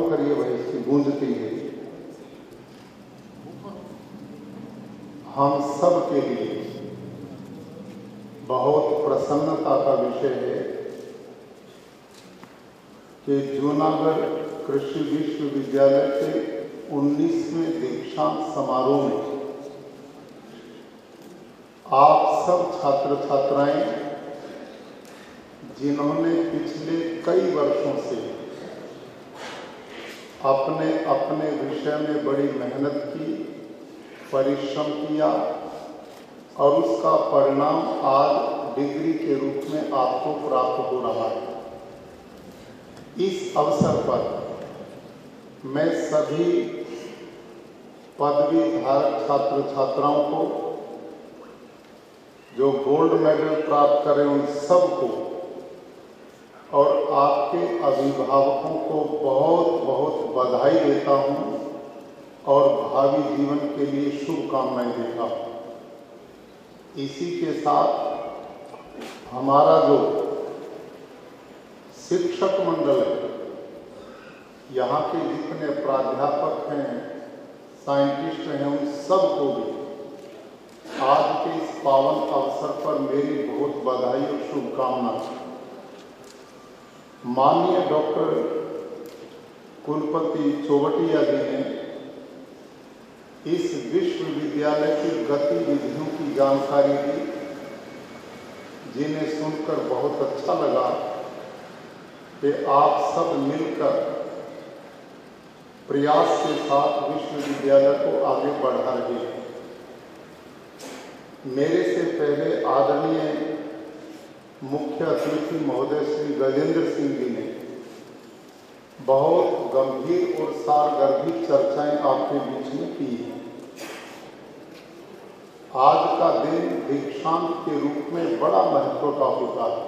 कम करिए भाई, इसकी गूंजती है। हम सब के लिए बहुत प्रसन्नता का विषय है कि जूनागढ़ कृषि विश्वविद्यालय के 19वें दीक्षांत समारोह में आप सब छात्र छात्राएं, जिन्होंने पिछले कई वर्षों से अपने अपने विषय में बड़ी मेहनत की, परिश्रम किया और उसका परिणाम आज डिग्री के रूप में आपको प्राप्त हो रहा है। इस अवसर पर मैं सभी पदवी धारक छात्र छात्राओं को, जो गोल्ड मेडल प्राप्त करें उन सबको और आपके अभिभावकों को बहुत बहुत बधाई देता हूं और भावी जीवन के लिए शुभकामनाएं देता हूं। इसी के साथ हमारा जो शिक्षक मंडल है, यहाँ के जितने प्राध्यापक हैं, साइंटिस्ट हैं, उन सबको भी आज के इस पावन अवसर पर मेरी बहुत बधाई और शुभकामनाएं। माननीय डॉक्टर कुलपति चौबटिया जी ने इस विश्वविद्यालय की गतिविधियों की जानकारी दी, जिन्हें सुनकर बहुत अच्छा लगा कि आप सब मिलकर प्रयास के साथ विश्वविद्यालय को आगे बढ़ा रहे हैं। मेरे से पहले आदरणीय मुख्य अतिथि महोदय श्री गजेंद्र सिंह जी ने बहुत गंभीर और सारगर्भित चर्चाएं आपके बीच में की हैं। आज का दिन दीक्षांत के रूप में बड़ा महत्व का होता है।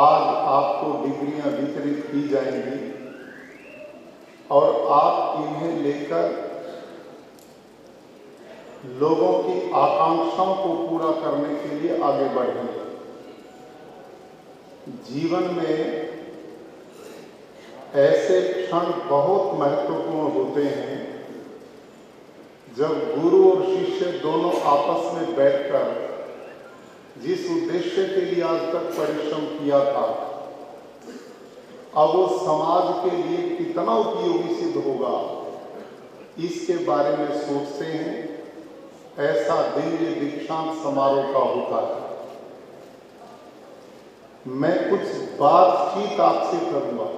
आज आपको डिग्रियां वितरित की जाएंगी और आप इन्हें लेकर लोगों की आकांक्षाओं को पूरा करने के लिए आगे बढ़ेंगे। जीवन में ऐसे क्षण बहुत महत्वपूर्ण होते हैं जब गुरु और शिष्य दोनों आपस में बैठकर जिस उद्देश्य के लिए आज तक परिश्रम किया था, अब वो समाज के लिए कितना उपयोगी सिद्ध होगा, इसके बारे में सोचते हैं। ऐसा दिन ये दीक्षांत समारोह का होता है। मैं कुछ बातचीत आपसे करूंगा।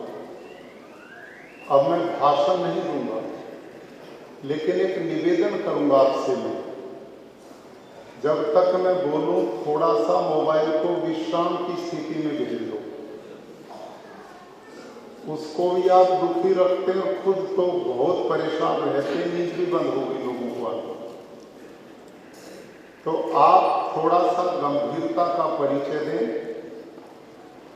अब मैं भाषण नहीं दूंगा, लेकिन एक निवेदन करूंगा आपसे मैं। जब तक मैं बोलूं, थोड़ा सा मोबाइल को विश्राम की स्थिति में भेज दो। उसको भी आप दुखी रखते हैं, खुद तो बहुत परेशान रहते, नींद भी बंद हो गई लोगों को। तो आप थोड़ा सा गंभीरता का परिचय दें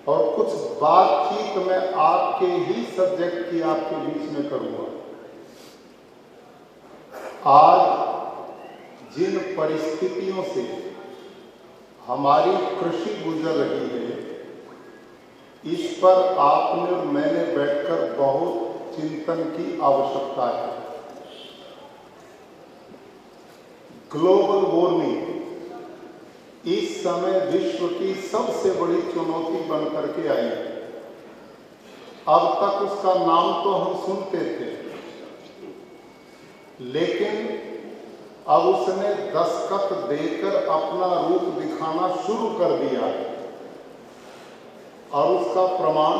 और कुछ बातचीत मैं आपके ही सब्जेक्ट की आपके बीच में करूंगा। आज जिन परिस्थितियों से हमारी कृषि गुजर रही है, इस पर आपने और मैंने बैठकर बहुत चिंतन की आवश्यकता है। ग्लोबल वार्मिंग इस समय विश्व की सबसे बड़ी चुनौती बनकर के आई है। अब तक उसका नाम तो हम सुनते थे, लेकिन अब उसने दस्तक देकर अपना रूप दिखाना शुरू कर दिया है। और उसका प्रमाण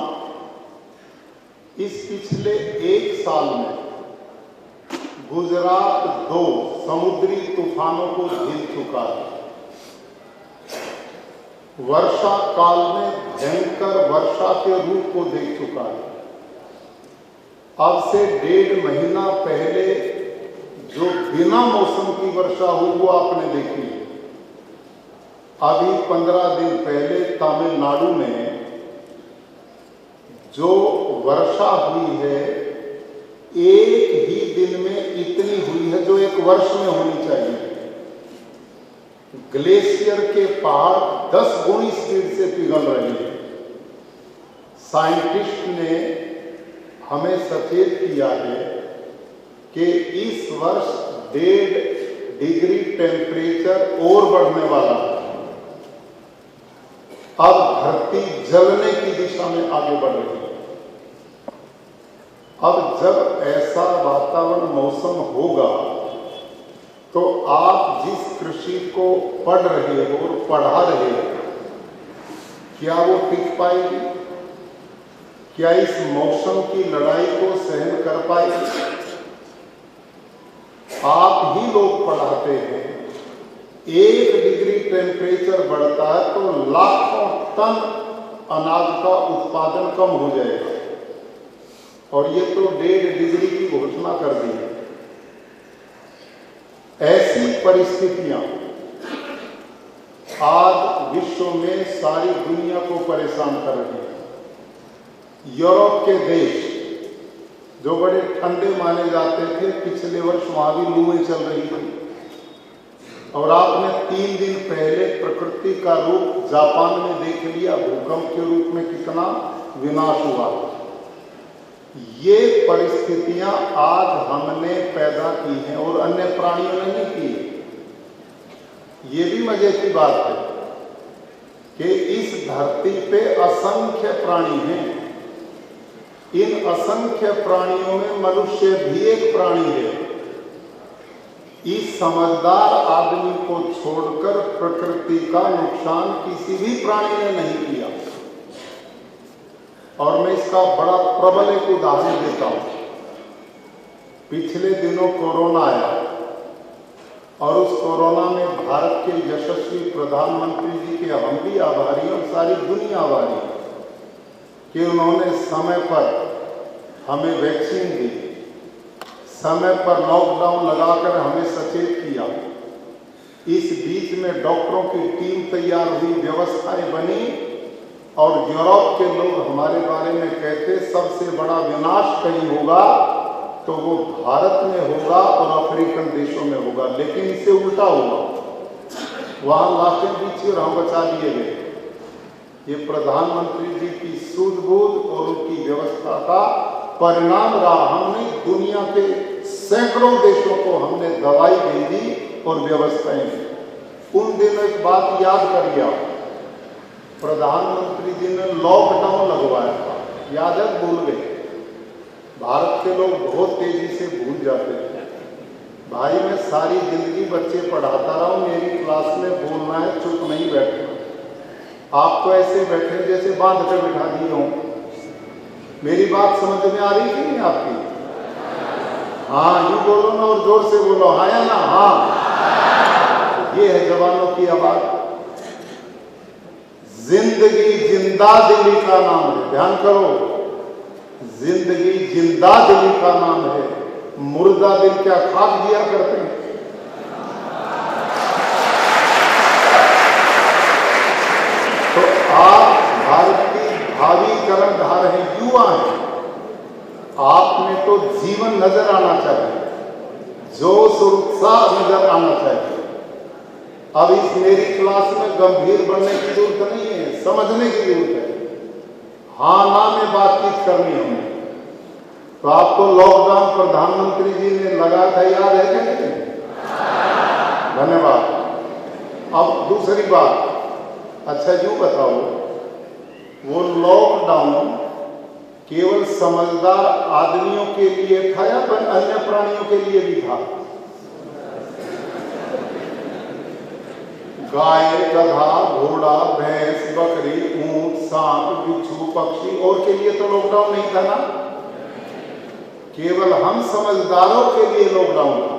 इस पिछले एक साल में गुजरात 2 समुद्री तूफानों को झेल चुका है। वर्षा काल में भयंकर वर्षा के रूप को देख चुका है। अब से 1.5 महीना पहले जो बिना मौसम की वर्षा हुई वो आपने देखी। अभी 15 दिन पहले तमिलनाडु में जो वर्षा हुई है, एक ही दिन में इतनी हुई है जो एक वर्ष में होनी चाहिए। ग्लेशियर के पहाड़ 10 गुनी स्पीड से पिघल रहे हैं। साइंटिस्ट ने हमें सचेत किया है कि इस वर्ष 1.5 डिग्री टेम्परेचर और बढ़ने वाला है। अब धरती जलने की दिशा में आगे बढ़ रही है। अब जब ऐसा वातावरण मौसम होगा तो आप जिस कृषि को पढ़ रहे हो और पढ़ा रहे हो, क्या वो टिक पाएगी? क्या इस मौसम की लड़ाई को सहन कर पाएगी? आप ही लोग पढ़ाते हैं 1 डिग्री टेम्परेचर बढ़ता है तो लाखों टन अनाज का उत्पादन कम हो जाएगा, और ये तो 1.5 डिग्री की घोषणा कर दी है। ऐसी परिस्थितियां आज विश्व में सारी दुनिया को परेशान कर रही है। यूरोप के देश जो बड़े ठंडे माने जाते थे, पिछले वर्ष वहां भी लूएं चल रही थी, और आपने 3 दिन पहले प्रकृति का रूप जापान में देख लिया, भूकंप के रूप में कितना विनाश हुआ। ये परिस्थितियां आज हमने पैदा की हैं और अन्य प्राणियों ने नहीं की। ये भी मजे की बात है कि इस धरती पे असंख्य प्राणी हैं। इन असंख्य प्राणियों में मनुष्य भी एक प्राणी है। इस समझदार आदमी को छोड़कर प्रकृति का नुकसान किसी भी प्राणी ने नहीं किया। और मैं इसका बड़ा प्रबल एक उदाहरण देता हूं। पिछले दिनों कोरोना आया, और उस कोरोना में भारत के यशस्वी प्रधानमंत्री जी के हम भी आभारी और सारी दुनिया आभारी है कि उन्होंने समय पर हमें वैक्सीन दी, समय पर लॉकडाउन लगाकर हमें सचेत किया। इस बीच में डॉक्टरों की टीम तैयार हुई, व्यवस्थाएं बनी, और यूरोप के लोग हमारे बारे में कहते सबसे बड़ा विनाश कहीं होगा तो वो भारत में होगा और अफ्रीकन देशों में होगा, लेकिन इससे उल्टा हुआ। वहां लाशें बिछी और हम बचा लिए गए। ये प्रधानमंत्री जी की सूझबूझ और उनकी व्यवस्था का परिणाम रहा। हमने दुनिया के सैकड़ों देशों को हमने दवाई भेजी और व्यवस्थाएं दी। उन दिनों एक बात याद करिए आप, प्रधानमंत्री जी ने लॉकडाउन लगवाया था, याद है? भूल गए। भारत के लोग बहुत तेजी से भूल जाते हैं। भाई मैं सारी जिंदगी बच्चे पढ़ाता रहा हूं, मेरी क्लास में बोलना है, चुप नहीं बैठना। आप तो ऐसे बैठे जैसे बांध कर बिठा दिए हों। मेरी बात समझ में आ रही कि नहीं आपकी? हाँ, यूं बोलो ना, और जोर से बोलो, हाँ या ना? हाँ। ये है जवानों की आवाज। जिंदगी जिंदा दिली का नाम है। ध्यान करो, जिंदगी जिंदा दिली का नाम है। मुर्दा दिल क्या खाक दिया करते हैं? तो आप भारत की भावी कर्णधार हैं, युवा हैं। आप में तो जीवन नजर आना चाहिए, जोश और उत्साह नजर आना चाहिए। अब इस मेरी क्लास में गंभीर बनने की जरूरत नहीं है, समझने की जरूरत है। हाँ ना में बातचीत करनी है। तो आपको लॉकडाउन प्रधानमंत्री जी ने लगाया था, याद है क्या नहीं? धन्यवाद। अब दूसरी बात, अच्छा यूं बताओ, वो लॉकडाउन केवल समझदार आदमियों के लिए था या अन्य प्राणियों के लिए भी था? गाय, गधा, घोड़ा, भैंस, बकरी, ऊंट, सांप, बिच्छू, पक्षी और के लिए तो लॉकडाउन नहीं था ना? केवल हम समझदारों के लिए लॉकडाउन था।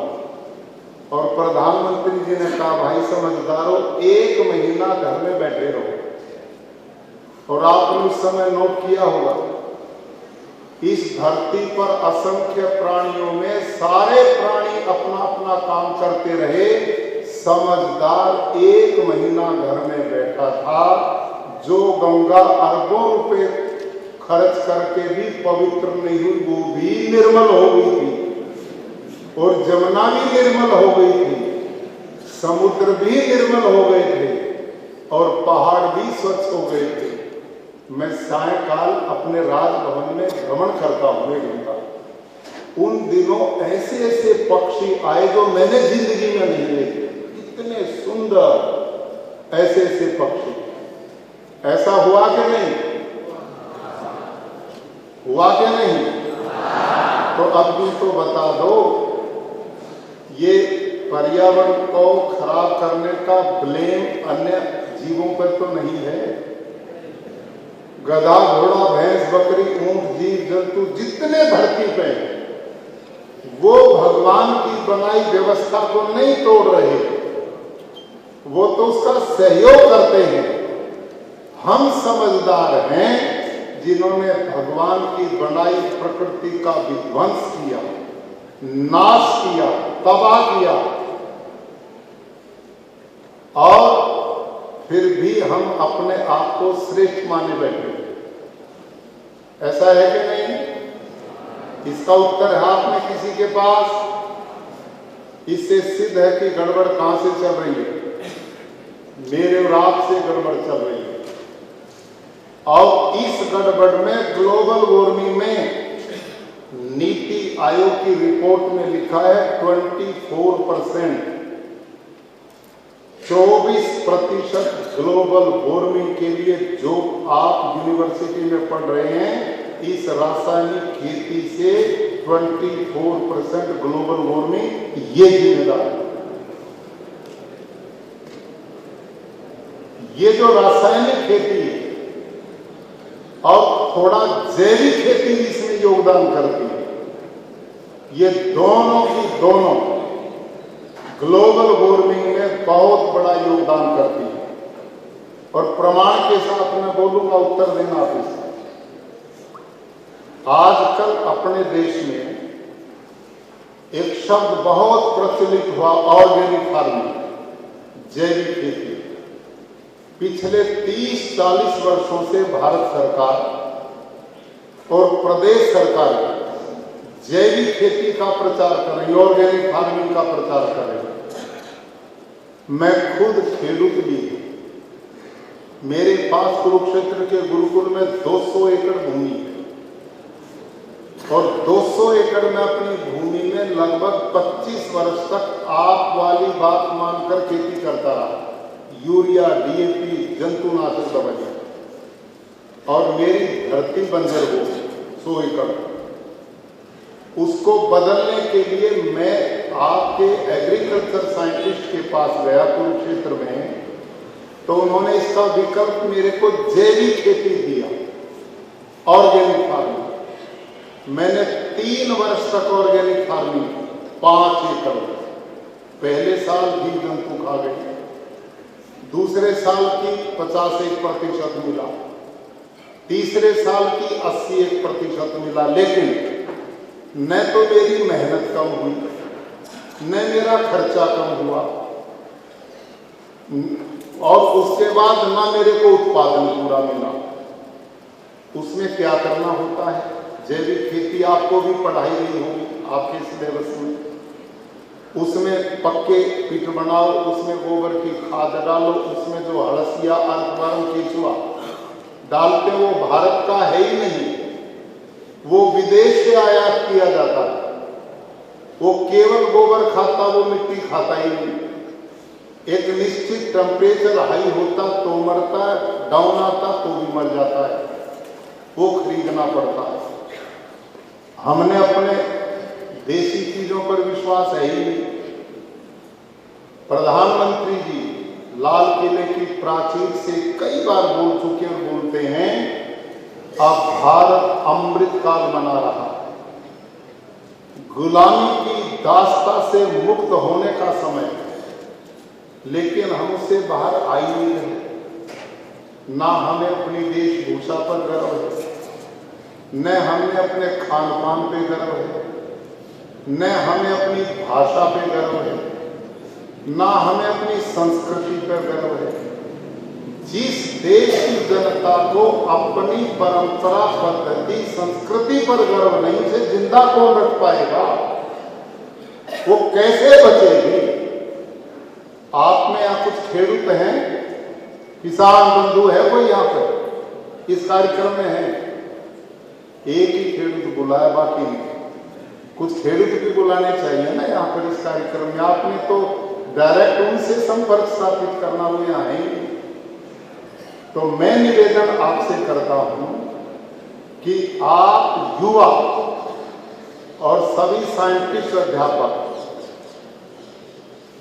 और प्रधानमंत्री जी ने कहा, भाई समझदारों 1 महीना घर में बैठे रहो। और आपने उस समय नोट किया होगा, इस धरती पर असंख्य प्राणियों में सारे प्राणी अपना अपना काम करते रहे। समझदार 1 महीना घर में बैठा था। जो गंगा अरबों रुपए खर्च करके भी पवित्र नहीं हुई, वो भी निर्मल हो गई थी। और जमुना भी निर्मल हो गई थी, समुद्र भी निर्मल हो गए थे, और पहाड़ भी स्वच्छ हो गए थे। मैं सायंकाल अपने राजभवन में भ्रमण करता हूँ 1 घंटा। उन दिनों ऐसे ऐसे पक्षी आए जो मैंने जिंदगी में नहीं देखे, इतने सुंदर ऐसे ऐसे पक्षी। ऐसा हुआ कि नहीं? हुआ कि नहीं? तो अब भी तो बता दो, ये पर्यावरण को खराब करने का ब्लेम अन्य जीवों पर तो नहीं है। गधा, घोड़ा, भैंस, बकरी, ऊंट, जीव जंतु जितने धरती पे हैं, वो भगवान की बनाई व्यवस्था को नहीं तोड़ रहे, वो तो उसका सहयोग करते हैं। हम समझदार हैं जिन्होंने भगवान की बनाई प्रकृति का विध्वंस किया, नाश किया, तबाह किया, और फिर भी हम अपने आप को श्रेष्ठ माने बैठे। ऐसा है कि नहीं? इसका उत्तर है आप में किसी के पास? इससे सिद्ध है कि गड़बड़ कहां से चल रही है? मेरे और आप से गड़बड़ चल रही है। और इस गड़बड़ में ग्लोबल वार्मिंग में नीति आयोग की रिपोर्ट में लिखा है 24%, 24% ग्लोबल वार्मिंग के लिए जो आप यूनिवर्सिटी में पढ़ रहे हैं, इस रासायनिक खेती से 24% ग्लोबल वार्मिंग ये जिम्मेदार है। ये जो रासायनिक खेती है और थोड़ा जैविक खेती इसमें योगदान करती है, ये दोनों की दोनों ग्लोबल वार्मिंग में बहुत बड़ा योगदान करती है। और प्रमाण के साथ मैं बोलूंगा, उत्तर देना आप इसका। आजकल अपने देश में एक शब्द बहुत प्रचलित हुआ, ऑर्गेनिक फार्मिंग, जैविक खेती। पिछले 30-40 वर्षों से भारत सरकार और प्रदेश सरकार जैविक खेती का प्रचार कर रही है, ऑर्गेनिक फार्मिंग का प्रचार कर रही है। मैं खुद खेडूत भी हूं। मेरे पास कुरुक्षेत्र के गुरुकुल में 200 एकड़ भूमि है, और 200 एकड़ में अपनी भूमि में लगभग 25 वर्ष तक आप वाली बात मानकर खेती करता रहा। यूरिया, डीएपी, जंतुनाशक दवाइयां, और मेरी धरती बंजर हो 100 एकड़, उसको बदलने के लिए मैं आपके एग्रीकल्चर साइंटिस्ट के पास गया कुरुक्षेत्र में, तो उन्होंने इसका विकल्प मेरे को जैविक खेती दिया, ऑर्गेनिक फार्मिंग। मैंने 3 वर्ष तक ऑर्गेनिक फार्मिंग, 5 एकड़। पहले साल जीव जंतु खा गए, दूसरे साल की 51% मिला, तीसरे साल की 81% मिला। लेकिन न तो मेरी मेहनत कम हुई, न मेरा खर्चा कम हुआ, और उसके बाद न मेरे को उत्पादन पूरा मिला। उसमें क्या करना होता है? जैविक खेती आपको भी पढ़ाई नहीं होगी आपके सिलेबस में। उसमें पक्के पिट बनाओ, उसमें गोबर की खाद डालो, उसमें जो हड़सिया, अर्थवर्म, केचुआ डालते वो भारत का है ही नहीं, वो विदेश से आयात किया जाता है। वो केवल गोबर खाता, वो मिट्टी खाता ही नहीं। एक निश्चित टेम्परेचर हाई होता तो मरता है, डाउन आता तो भी मर जाता है, वो खरीदना पड़ता है। हमने अपने देसी चीजों पर विश्वास है ही नहीं। प्रधानमंत्री जी लाल किले की प्राचीर से कई बार बोल चुके और बोलते हैं, अब भारत अमृत काल मना रहा, गुलामी की दास्ता से मुक्त होने का समय, लेकिन हम उससे बाहर आ ही नहीं रहे। ना हमें अपनी वेशभूषा पर गर्व है, न हमें अपने खान पान पे गर्व है, न हमें अपनी भाषा पे गर्व है, ना हमें अपनी संस्कृति पर गर्व है। जिस देश की जनता को अपनी परंपरा, पद्धति, संस्कृति पर गर्व नहीं, से जिंदा कौन रख पाएगा? वो कैसे बचेगी? आप में यहाँ कुछ खेडूत हैं, किसान बंधु है कोई यहाँ पर? इस कार्यक्रम में है। एक ही खेडूत बुलाया, बाकी नहीं। कुछ खेडूत भी बुलाने चाहिए ना यहाँ पर इस कार्यक्रम में। आपने तो डायरेक्ट उनसे संपर्क स्थापित करना, वो यहाँ है। तो मैं निवेदन आपसे करता हूं कि आप युवा और सभी साइंटिस्ट अध्यापक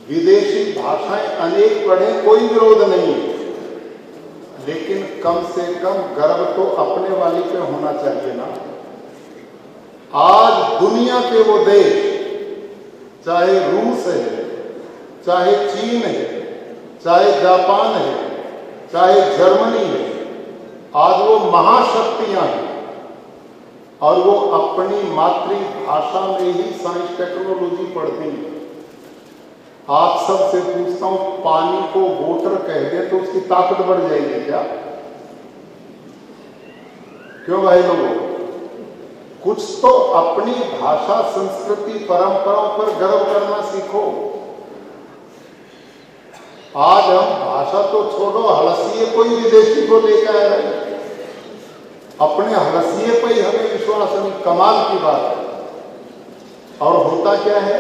विदेशी भाषाएं अनेक पढ़ें, कोई विरोध नहीं है, लेकिन कम से कम गर्व तो अपने वाली पे होना चाहिए ना। आज दुनिया के वो देश, चाहे रूस है, चाहे चीन है, चाहे जापान है, चाहे जर्मनी है, आज वो महाशक्तियां हैं और वो अपनी मातृभाषा में ही साइंस टेक्नोलॉजी पढ़ती हैं। आप सबसे पूछता हूं, पानी को वोटर कह दे तो उसकी ताकत बढ़ जाएगी क्या? क्यों भाई लोगों? कुछ तो अपनी भाषा, संस्कृति, परंपराओं पर गर्व करना सीखो। आज हम भाषा तो छोड़ो, हलसिए कोई विदेशी को लेकर आ रहे हैं, अपने हलसिए पर ही हमें विश्वास नहीं। कमाल की बात है। और होता क्या है,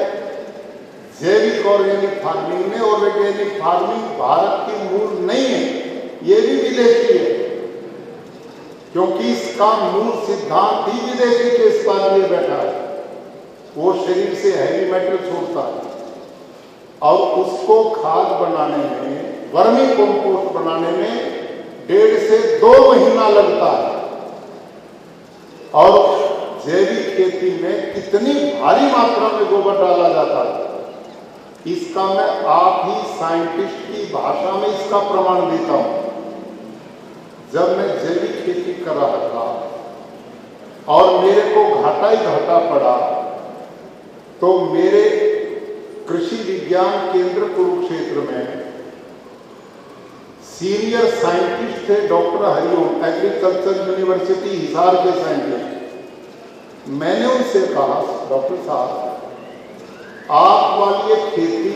जैविक ऑर्गेनिक फार्मिंग में ऑर्गेनिक फार्मिंग भारत की मूल नहीं है, ये भी विदेशी है, क्योंकि इसका मूल सिद्धांत ही विदेशी के इस पर लिए बैठा है। वो शरीर से हैवी मेटल छोड़ता है और उसको खाद बनाने में, वर्मी कंपोस्ट बनाने में 1.5 से 2 महीना लगता है। और जैविक खेती में कितनी भारी मात्रा में गोबर डाला जाता है, इसका मैं आप ही साइंटिस्ट की भाषा में इसका प्रमाण देता हूं। जब मैं जैविक खेती कर रहा था और मेरे को घाटा ही घाटा पड़ा, तो मेरे कृषि विज्ञान केंद्र कुरुक्षेत्र में सीनियर साइंटिस्ट थे doctor Hariom, agriculture university Hisar के साइंटिस्ट। मैंने उनसे कहा, डॉक्टर साहब, आप वाली ये खेती,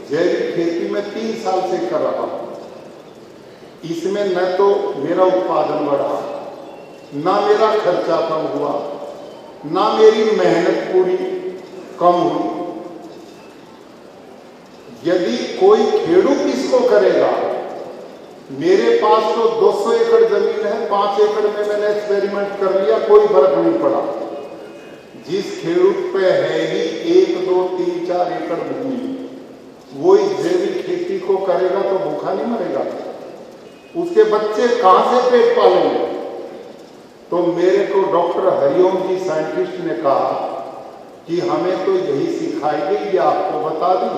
जैविक खेती में 3 साल से कर रहा हूं, इसमें न तो मेरा उत्पादन बढ़ा, ना मेरा खर्चा कम हुआ, ना मेरी मेहनत पूरी कम हुई। यदि कोई खेडूत इसको करेगा, मेरे पास तो 200 एकड़ जमीन है, 5 एकड़ में मैंने एक्सपेरिमेंट कर लिया, कोई फर्क नहीं पड़ा। जिस खेडूत पे है ही 1, 2, 3, 4 एकड़ भूमि, वो इस जैविक खेती को करेगा तो भूखा नहीं मरेगा, उसके बच्चे कहां से पेट पालेंगे? तो मेरे को डॉक्टर हरिओम जी साइंटिस्ट ने कहा कि हमें तो यही सिखाई गई, ये आपको बता दी,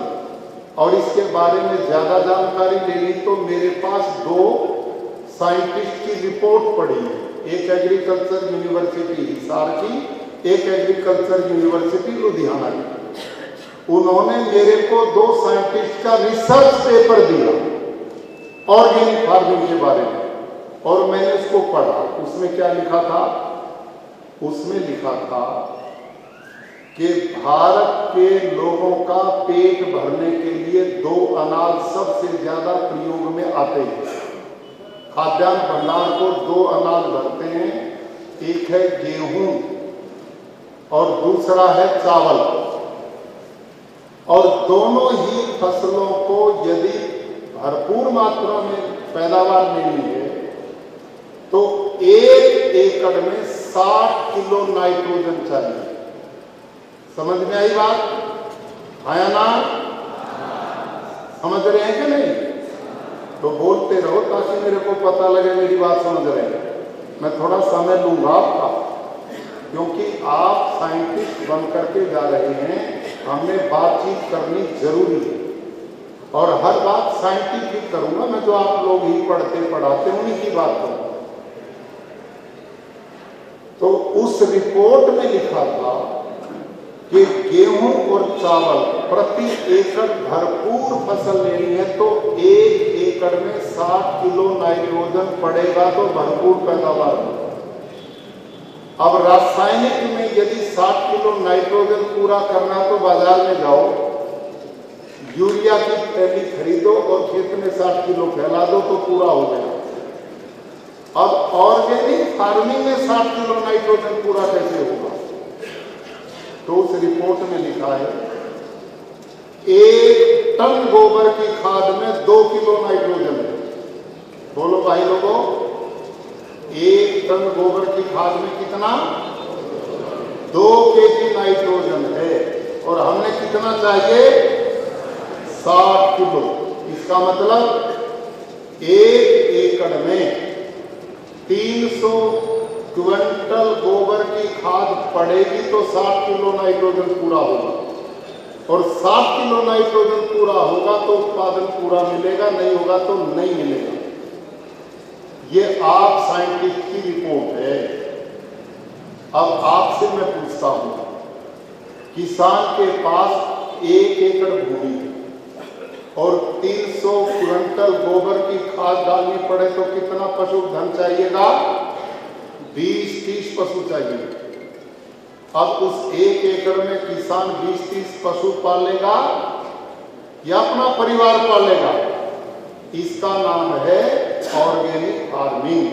और इसके बारे में ज्यादा जानकारी लेनी तो मेरे पास 2 साइंटिस्ट की रिपोर्ट पड़ी है, एक एग्रीकल्चर यूनिवर्सिटी हिसार की, एक एग्रीकल्चर यूनिवर्सिटी लुधियाना की। उन्होंने मेरे को 2 साइंटिस्ट का रिसर्च पेपर दिया ऑर्गेनिक फार्मिंग के बारे में, और मैंने उसको पढ़ा। उसमें क्या लिखा था? उसमें लिखा था कि भारत के लोगों का पेट भरने के लिए 2 अनाज सबसे ज्यादा प्रयोग में आते हैं। खाद्यान्न भंडार को 2 अनाज भरते हैं, एक है गेहूं और दूसरा है चावल। और दोनों ही फसलों को यदि भरपूर मात्रा में पैदावार लेनी है तो 1 एकड़ में 60 किलो नाइट्रोजन चाहिए। समझ में आई बात? आया ना? समझ रहे हैं कि नहीं? तो बोलते रहो ताकि मेरे को पता लगे मेरी बात समझ रहे हैं। मैं थोड़ा समय लूंगा आपका, क्योंकि आप साइंटिस्ट बन करके जा रहे हैं, हमने बातचीत करनी जरूरी है। और हर बात साइंटिफिक करूंगा मैं, जो आप लोग ही पढ़ते पढ़ाते उन्हीं की बात करूंगा। तो उस रिपोर्ट में लिखा था कि गेहूं और चावल प्रति एकड़ भरपूर फसल लेनी है तो 1 एकड़ में 60 किलो नाइट्रोजन पड़ेगा तो भरपूर पैदावार होगा। अब रासायनिक में यदि 60 किलो नाइट्रोजन पूरा करना तो बाजार में जाओ, यूरिया की थैली खरीदो और खेत में 60 किलो फैला दो तो पूरा हो जाएगा। अब ऑर्गेनिक फार्मिंग में 60 किलो नाइट्रोजन पूरा कैसे होगा? तो उस रिपोर्ट में लिखा है 1 टन गोबर की खाद में 2 किलो नाइट्रोजन है। बोलो भाई लोगों, 1 टन गोबर की खाद में कितना? 2 केजी नाइट्रोजन है। और हमने कितना चाहिए? 60 किलो। इसका मतलब 1 एकड़ में 300 क्विंटल गोबर की खाद पड़ेगी तो 60 किलो नाइट्रोजन पूरा होगा। और 60 किलो नाइट्रोजन पूरा होगा तो उत्पादन पूरा मिलेगा, नहीं होगा तो नहीं मिलेगा। ये आप साइंटिस्ट की रिपोर्ट है। अब आपसे मैं पूछता हूं, किसान के पास 1 एकड़ भूमि और 300 क्विंटल गोबर की खाद डालनी पड़े तो कितना पशुधन चाहिएगा? 20-30 पशु चाहिए। अब उस 1 एकड़ में किसान 20-30 पशु पालेगा या अपना परिवार पालेगा? इसका नाम है ऑर्गेनिक फार्मिंग।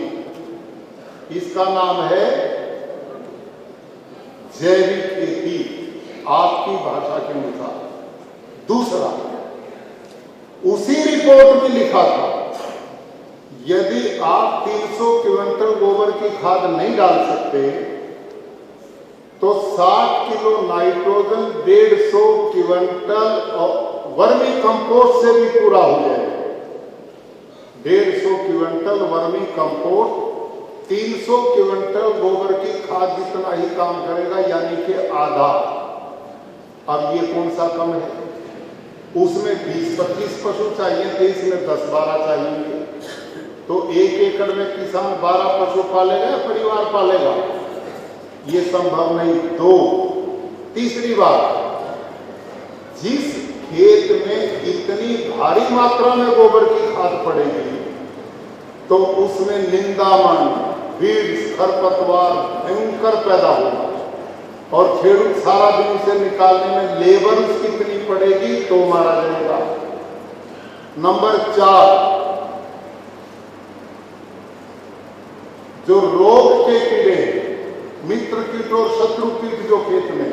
इसका नाम है जैविक खेती, आपकी भाषा के अनुसार। दूसरा, उसी रिपोर्ट में लिखा था यदि आप 300 क्विंटल गोबर की खाद नहीं डाल सकते तो 60 kilo nitrogen 150 quintal vermi compost से भी पूरा हो जाएगा। 150 क्विंटल वर्मी कंपोस्ट 300 क्विंटल गोबर की खाद जितना ही काम करेगा, यानी कि आधा। अब ये कौन सा कम है? उसमें 20-25 पशु चाहिए थे, इसमें 10-12 चाहिए। तो 1 एकड़ में किसान 12 पशु पालेगा या परिवार पालेगा? ये संभव नहीं। 2, तीसरी बात, जिस खेत में इतनी भारी मात्रा में गोबर की खाद पड़ेगी तो उसमें निंदामण, वीड्स, खरपतवार भयंकर पैदा होगा और खेडूत सारा दिन उसे निकालने में लेबर कितनी पड़ेगी तो मारा जाएगा। नंबर 4, जो रोग के कीड़े, मित्र कीट और शत्रु कीट जो खेत में,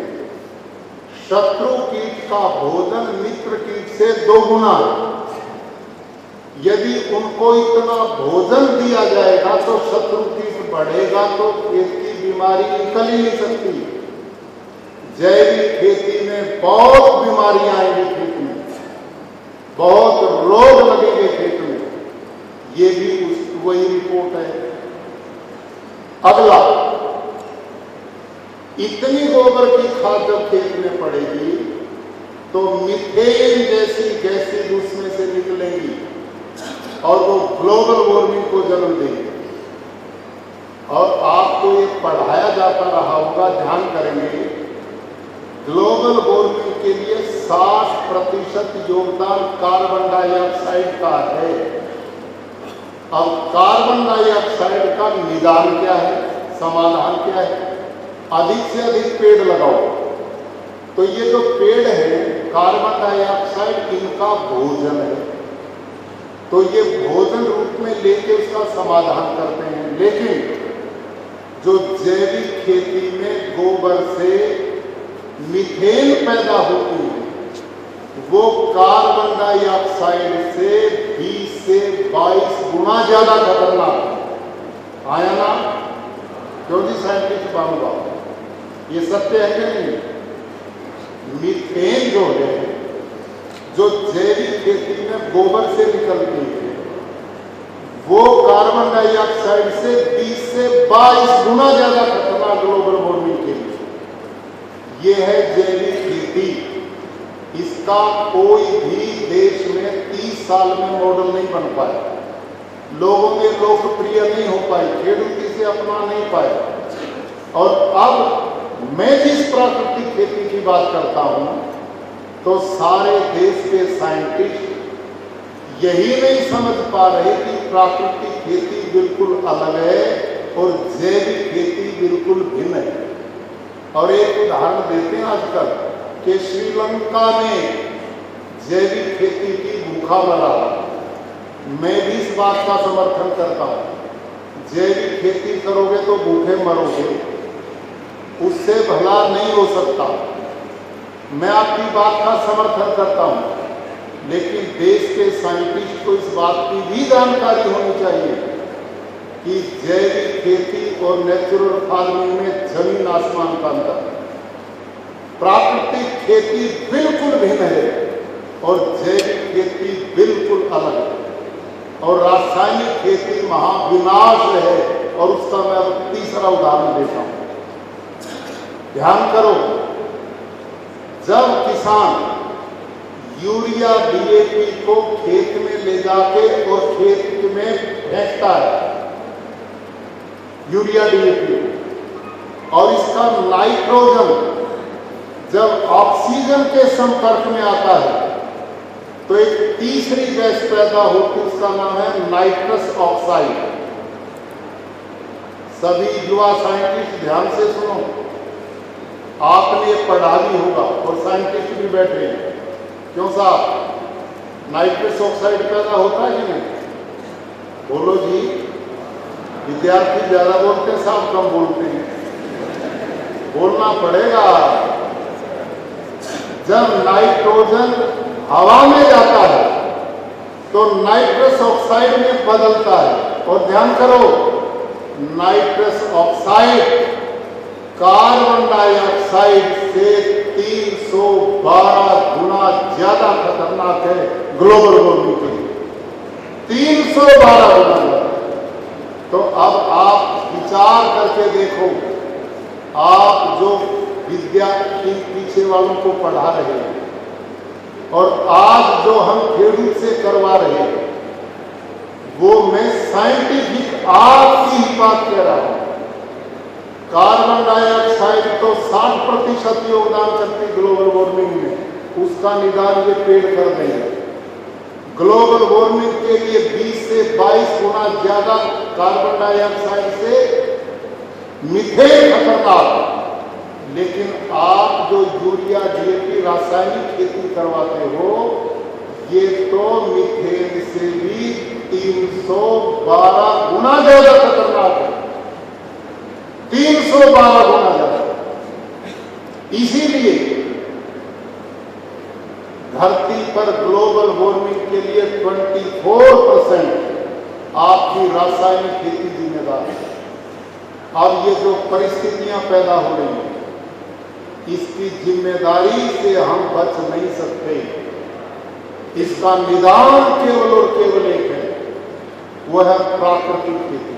शत्रु कीट का भोजन मित्र कीट से 2 गुना है। यदि उनको इतना भोजन दिया जाएगा तो शत्रु कीट बढ़ेगा तो खेत की बीमारी निकल ही नहीं सकती। जैविक खेती में बहुत बीमारियां आएंगी, खेत में बहुत रोग लगेंगे खेत में। ये भी वही रिपोर्ट है। अगला, इतनी गोबर की खाद जब खेत में पड़ेगी तो मीथेन जैसी गैसें उसमें से निकलेंगी और वो ग्लोबल वार्मिंग को जन्म देंगे। और आपको ये पढ़ाया जाता रहा होगा, ध्यान करेंगे, ग्लोबल वार्मिंग के लिए 60% योगदान कार्बन डाइऑक्साइड का है। अब कार्बन डाइऑक्साइड का निदान क्या है, समाधान क्या है? अधिक से अधिक पेड़ लगाओ। तो ये जो पेड़ है, कार्बन डाइऑक्साइड इनका भोजन है, तो ये भोजन रूप में लेके उसका समाधान करते हैं। लेकिन जो जैविक खेती में गोबर से मीथेन पैदा होती है वो कार्बन डाइऑक्साइड से 20 से 22 गुना ज्यादा खतरनाक आया ना? क्यों जी साइंटिस्ट बाबू, ये सत्य है कि नहीं? मीथेन जो है, जो जैविक खेती में गोबर से निकलती है, वो कार्बन डाइऑक्साइड से 20 से 22 गुना ज्यादा खतरनाक ग्लोबल वार्मिंग के लिए। ये है जैविक खेती। इसका कोई भी देश में 30 साल में मॉडल नहीं बन पाया, लोगों में लोकप्रिय नहीं हो पाई, खेडूत इसे अपना नहीं पाए। और अब मैं जिस प्राकृतिक खेती की बात करता हूं तो सारे देश के साइंटिस्ट यही नहीं समझ पा रहे कि प्राकृतिक खेती बिल्कुल अलग है और जैविक खेती बिल्कुल भिन्न है। और एक उदाहरण देते हैं आजकल कि श्रीलंका में जैविक खेती की भूखा मरा। मैं भी इस बात का समर्थन करता हूं। जैविक खेती करोगे तो भूखे मरोगे, उससे भला नहीं हो सकता। मैं आपकी बात का समर्थन करता हूं, लेकिन देश के साइंटिस्ट को इस बात की भी जानकारी होनी चाहिए कि जैविक खेती और नेचुरल फार्मिंग में जमीन आसमान का अंतर है। प्राकृतिक खेती बिल्कुल भिन्न है और जैविक खेती बिल्कुल अलग है। और रासायनिक खेती महाविनाश है, और उसका मैं अब तीसरा उदाहरण देता हूं। ध्यान करो, जब किसान यूरिया डीएपी को खेत में ले जाके और खेत में फेंकता है, यूरिया डीएपी, और इसका नाइट्रोजन जब ऑक्सीजन के संपर्क में आता है तो एक तीसरी गैस पैदा होती है, उसका नाम है नाइट्रस ऑक्साइड। सभी युवा साइंटिस्ट ध्यान से सुनो, आपने पढ़ा भी होगा और साइंटिस्ट भी बैठे हैं। क्यों साहब, नाइट्रस ऑक्साइड पैदा होता है कि नहीं? बोलो जी। विद्यार्थी ज्यादा बोलते हैं, साहब कम बोलते हैं। बोलना पड़ेगा। जब नाइट्रोजन हवा में जाता है तो नाइट्रस ऑक्साइड में बदलता है। और ध्यान करो, नाइट्रस ऑक्साइड कार्बन डाइऑक्साइड से 312 गुना ज्यादा खतरनाक है ग्लोबल वार्मिंग के लिए। 312 गुना। तो अब आप विचार करके देखो, आप जो विद्या के पीछे वालों को पढ़ा रहे हैं और आज जो हम खेडूत से करवा रहे हैं, वो मैं साइंटिफिक आपकी ही बात कह रहा हूं। कार्बन डाइऑक्साइड तो 60% योगदान करती ग्लोबल वार्मिंग में, उसका निदान ये पेड़ कर देंगे। ग्लोबल वार्मिंग के लिए 20 से 22 गुना ज्यादा कार्बन डाइऑक्साइड से मीथेन खतरनाक। लेकिन आप जो यूरिया डीएपी रासायनिक खेती करवाते हो, ये तो मीथेन से भी 312 गुना ज्यादा खतरनाक है। 312 गुना ज्यादा। इसीलिए धरती पर ग्लोबल वार्मिंग के लिए 24% आपकी रासायनिक खेती जिम्मेदार है। अब ये जो परिस्थितियां पैदा हो रही हैं, इसकी जिम्मेदारी से हम बच नहीं सकते। इसका निदान केवल और केवल एक है, वह है प्राकृतिक खेती,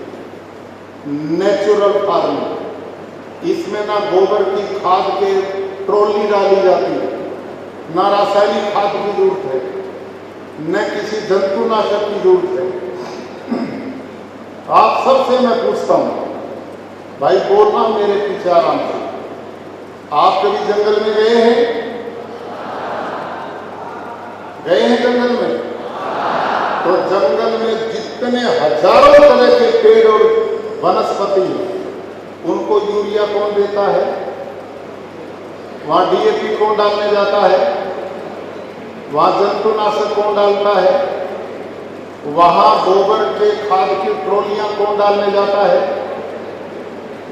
नेचुरल फार्मिंग। इसमें ना गोबर की खाद के ट्रॉली डाली जाती है, ना रासायनिक खाद की जरूरत है, न किसी जंतुनाशक की जरूरत है। आप सबसे मैं पूछता हूं, भाई बोलना मेरे पीछे आराम से। आप कभी जंगल में गए हैं? गए हैं जंगल में? तो जंगल में जितने हजारों तरह के पेड़ और वनस्पति हैं, उनको यूरिया कौन देता है? वहां डीएपी कौन डालने जाता है? वहां जंतुनाशक कौन डालता है? वहां गोबर के खाद की ट्रॉलियां कौन डालने जाता है?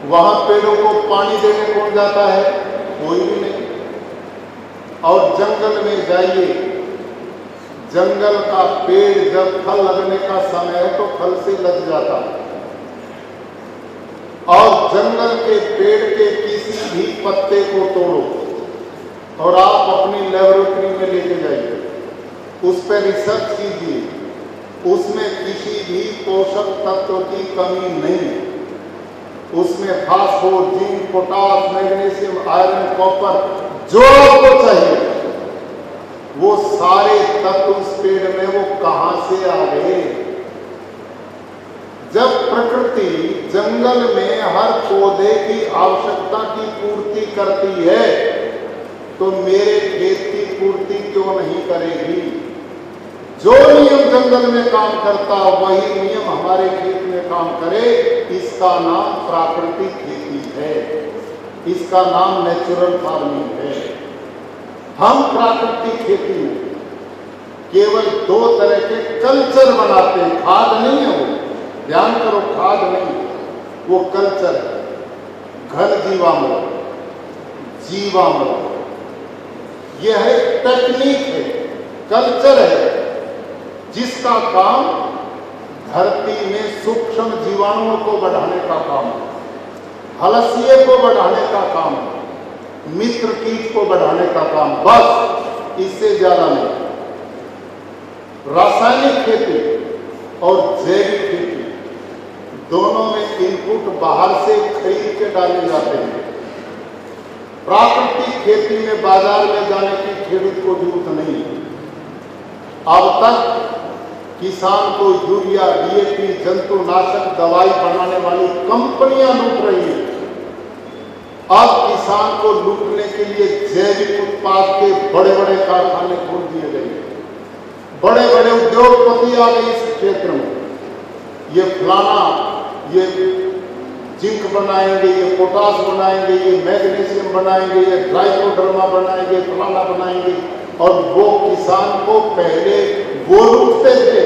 वहां पेड़ों को पानी देने कौन जाता है? कोई भी नहीं। और जंगल में जाइए, जंगल का पेड़ जब फल लगने का समय है तो फल से लग जाता है। और जंगल के पेड़ के किसी भी पत्ते को तोड़ो और आप अपनी लेबोरेटरी में लेके जाइए, उस पर रिसर्च कीजिए, उसमें किसी भी पोषक तत्व की कमी नहीं है। उसमें phosphor, zinc, potash, magnesium, iron, copper, जो आपको चाहिए वो सारे तत्व उस पेड़ में वो कहां से आ गए? जब प्रकृति जंगल में हर पौधे की आवश्यकता की पूर्ति करती है तो मेरे खेत की पूर्ति क्यों नहीं करेगी? जो नियम जंगल में काम करता वही नियम हमारे खेत में काम करे। इसका नाम प्राकृतिक खेती है, इसका नाम नेचुरल फार्मिंग है। हम प्राकृतिक खेती में केवल 2 तरह के कल्चर बनाते हैं, खाद नहीं है वो, ध्यान करो, खाद नहीं, वो कल्चर है। घन जीवामृत, जीवामृत, यह है टेक्निक है, कल्चर है, जिसका काम धरती में सूक्ष्म जीवाणुओं को बढ़ाने का काम है, हलसिए को बढ़ाने का काम है, मित्र कीट को बढ़ाने का काम, बस, इससे ज्यादा नहीं। रासायनिक खेती और जैविक खेती दोनों में इनपुट बाहर से खरीद के डाले जाते हैं। प्राकृतिक खेती में बाजार में जाने की खेडूत को जरूरत नहीं है। अब तक किसान को यूरिया, डीएपी, जंतुनाशक दवाई बनाने वाली कंपनियां लूट रही हैं। अब किसान को लूटने के लिए जैविक उत्पाद के बड़े बड़े कारखाने खोल दिए गए, बड़े बड़े उद्योगपति आ गए इस क्षेत्र में। ये फलाना, ये जिंक बनाएंगे, ये पोटास बनाएंगे, ये मैग्नीशियम बनाएंगे, ये ट्राइकोडर्मा बनाएंगे, फलाना बनाएंगे, और वो किसान को पहले वो लूटते थे,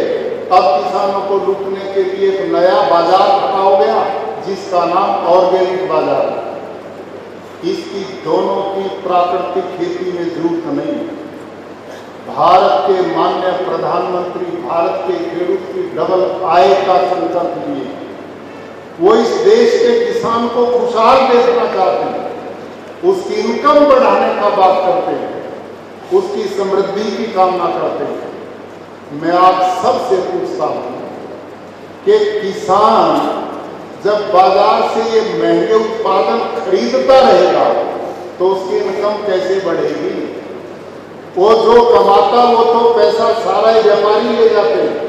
अब किसानों को लूटने के लिए एक नया बाजार खड़ा हो गया जिसका नाम ऑर्गेनिक बाजार है। इसकी दोनों की प्राकृतिक खेती में जरूरत नहीं है। भारत के माननीय प्रधानमंत्री भारत के खेडूत की डबल आय का संकल्प लिए, वो इस देश के किसान को खुशहाल देखना चाहते हैं, उसकी इनकम बढ़ाने का बात करते हैं, उसकी समृद्धि की कामना करते हैं। मैं आप सबसे पूछता हूं कि किसान जब बाजार से ये महंगे उत्पादन खरीदता रहेगा तो उसकी इनकम कैसे बढ़ेगी? वो जो कमाता वो तो पैसा सारा ही व्यापारी ले जाते हैं।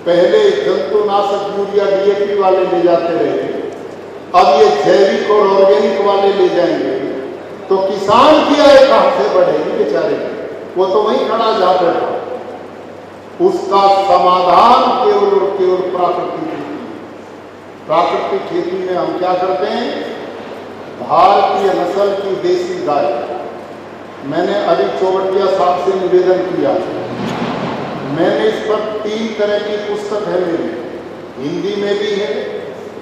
पहले जंतुनाशक यूरिया, डीएपी वाले ले जाते रहे, अब ये जैविक और ऑर्गेनिक वाले ले जाएंगे, तो किसान की आय कहां से बढ़ेगी बेचारे? वो तो वहीं खड़ा जा बैठा। उसका समाधान केवल और केवल प्राकृतिक खेती। प्राकृतिक खेती में हम क्या करते हैं? भारतीय नस्ल की देसी गाय। मैंने अभी चौबटिया साहब से निवेदन किया, मैंने इस पर 3 तरह की पुस्तक है मेरी, हिंदी में भी है,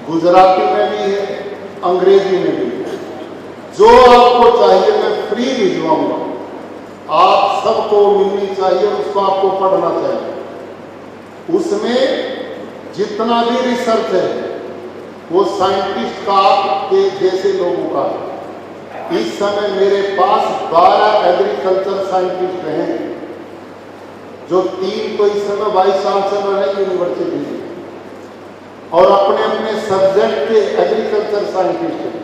गुजराती में भी है, अंग्रेजी में भी है। जो आपको चाहिए मैं फ्री भिजवाऊंगा, आप सबको मिलनी चाहिए, उसको आपको पढ़ना चाहिए। उसमें जितना भी रिसर्च है वो साइंटिस्ट का आपके जैसे लोगों का है। इस समय मेरे पास 12 एग्रीकल्चर साइंटिस्ट हैं, जो 3 तो इस समय 22 साल से रहे यूनिवर्सिटी में, और अपने अपने सब्जेक्ट के एग्रीकल्चर साइंटिस्ट हैं।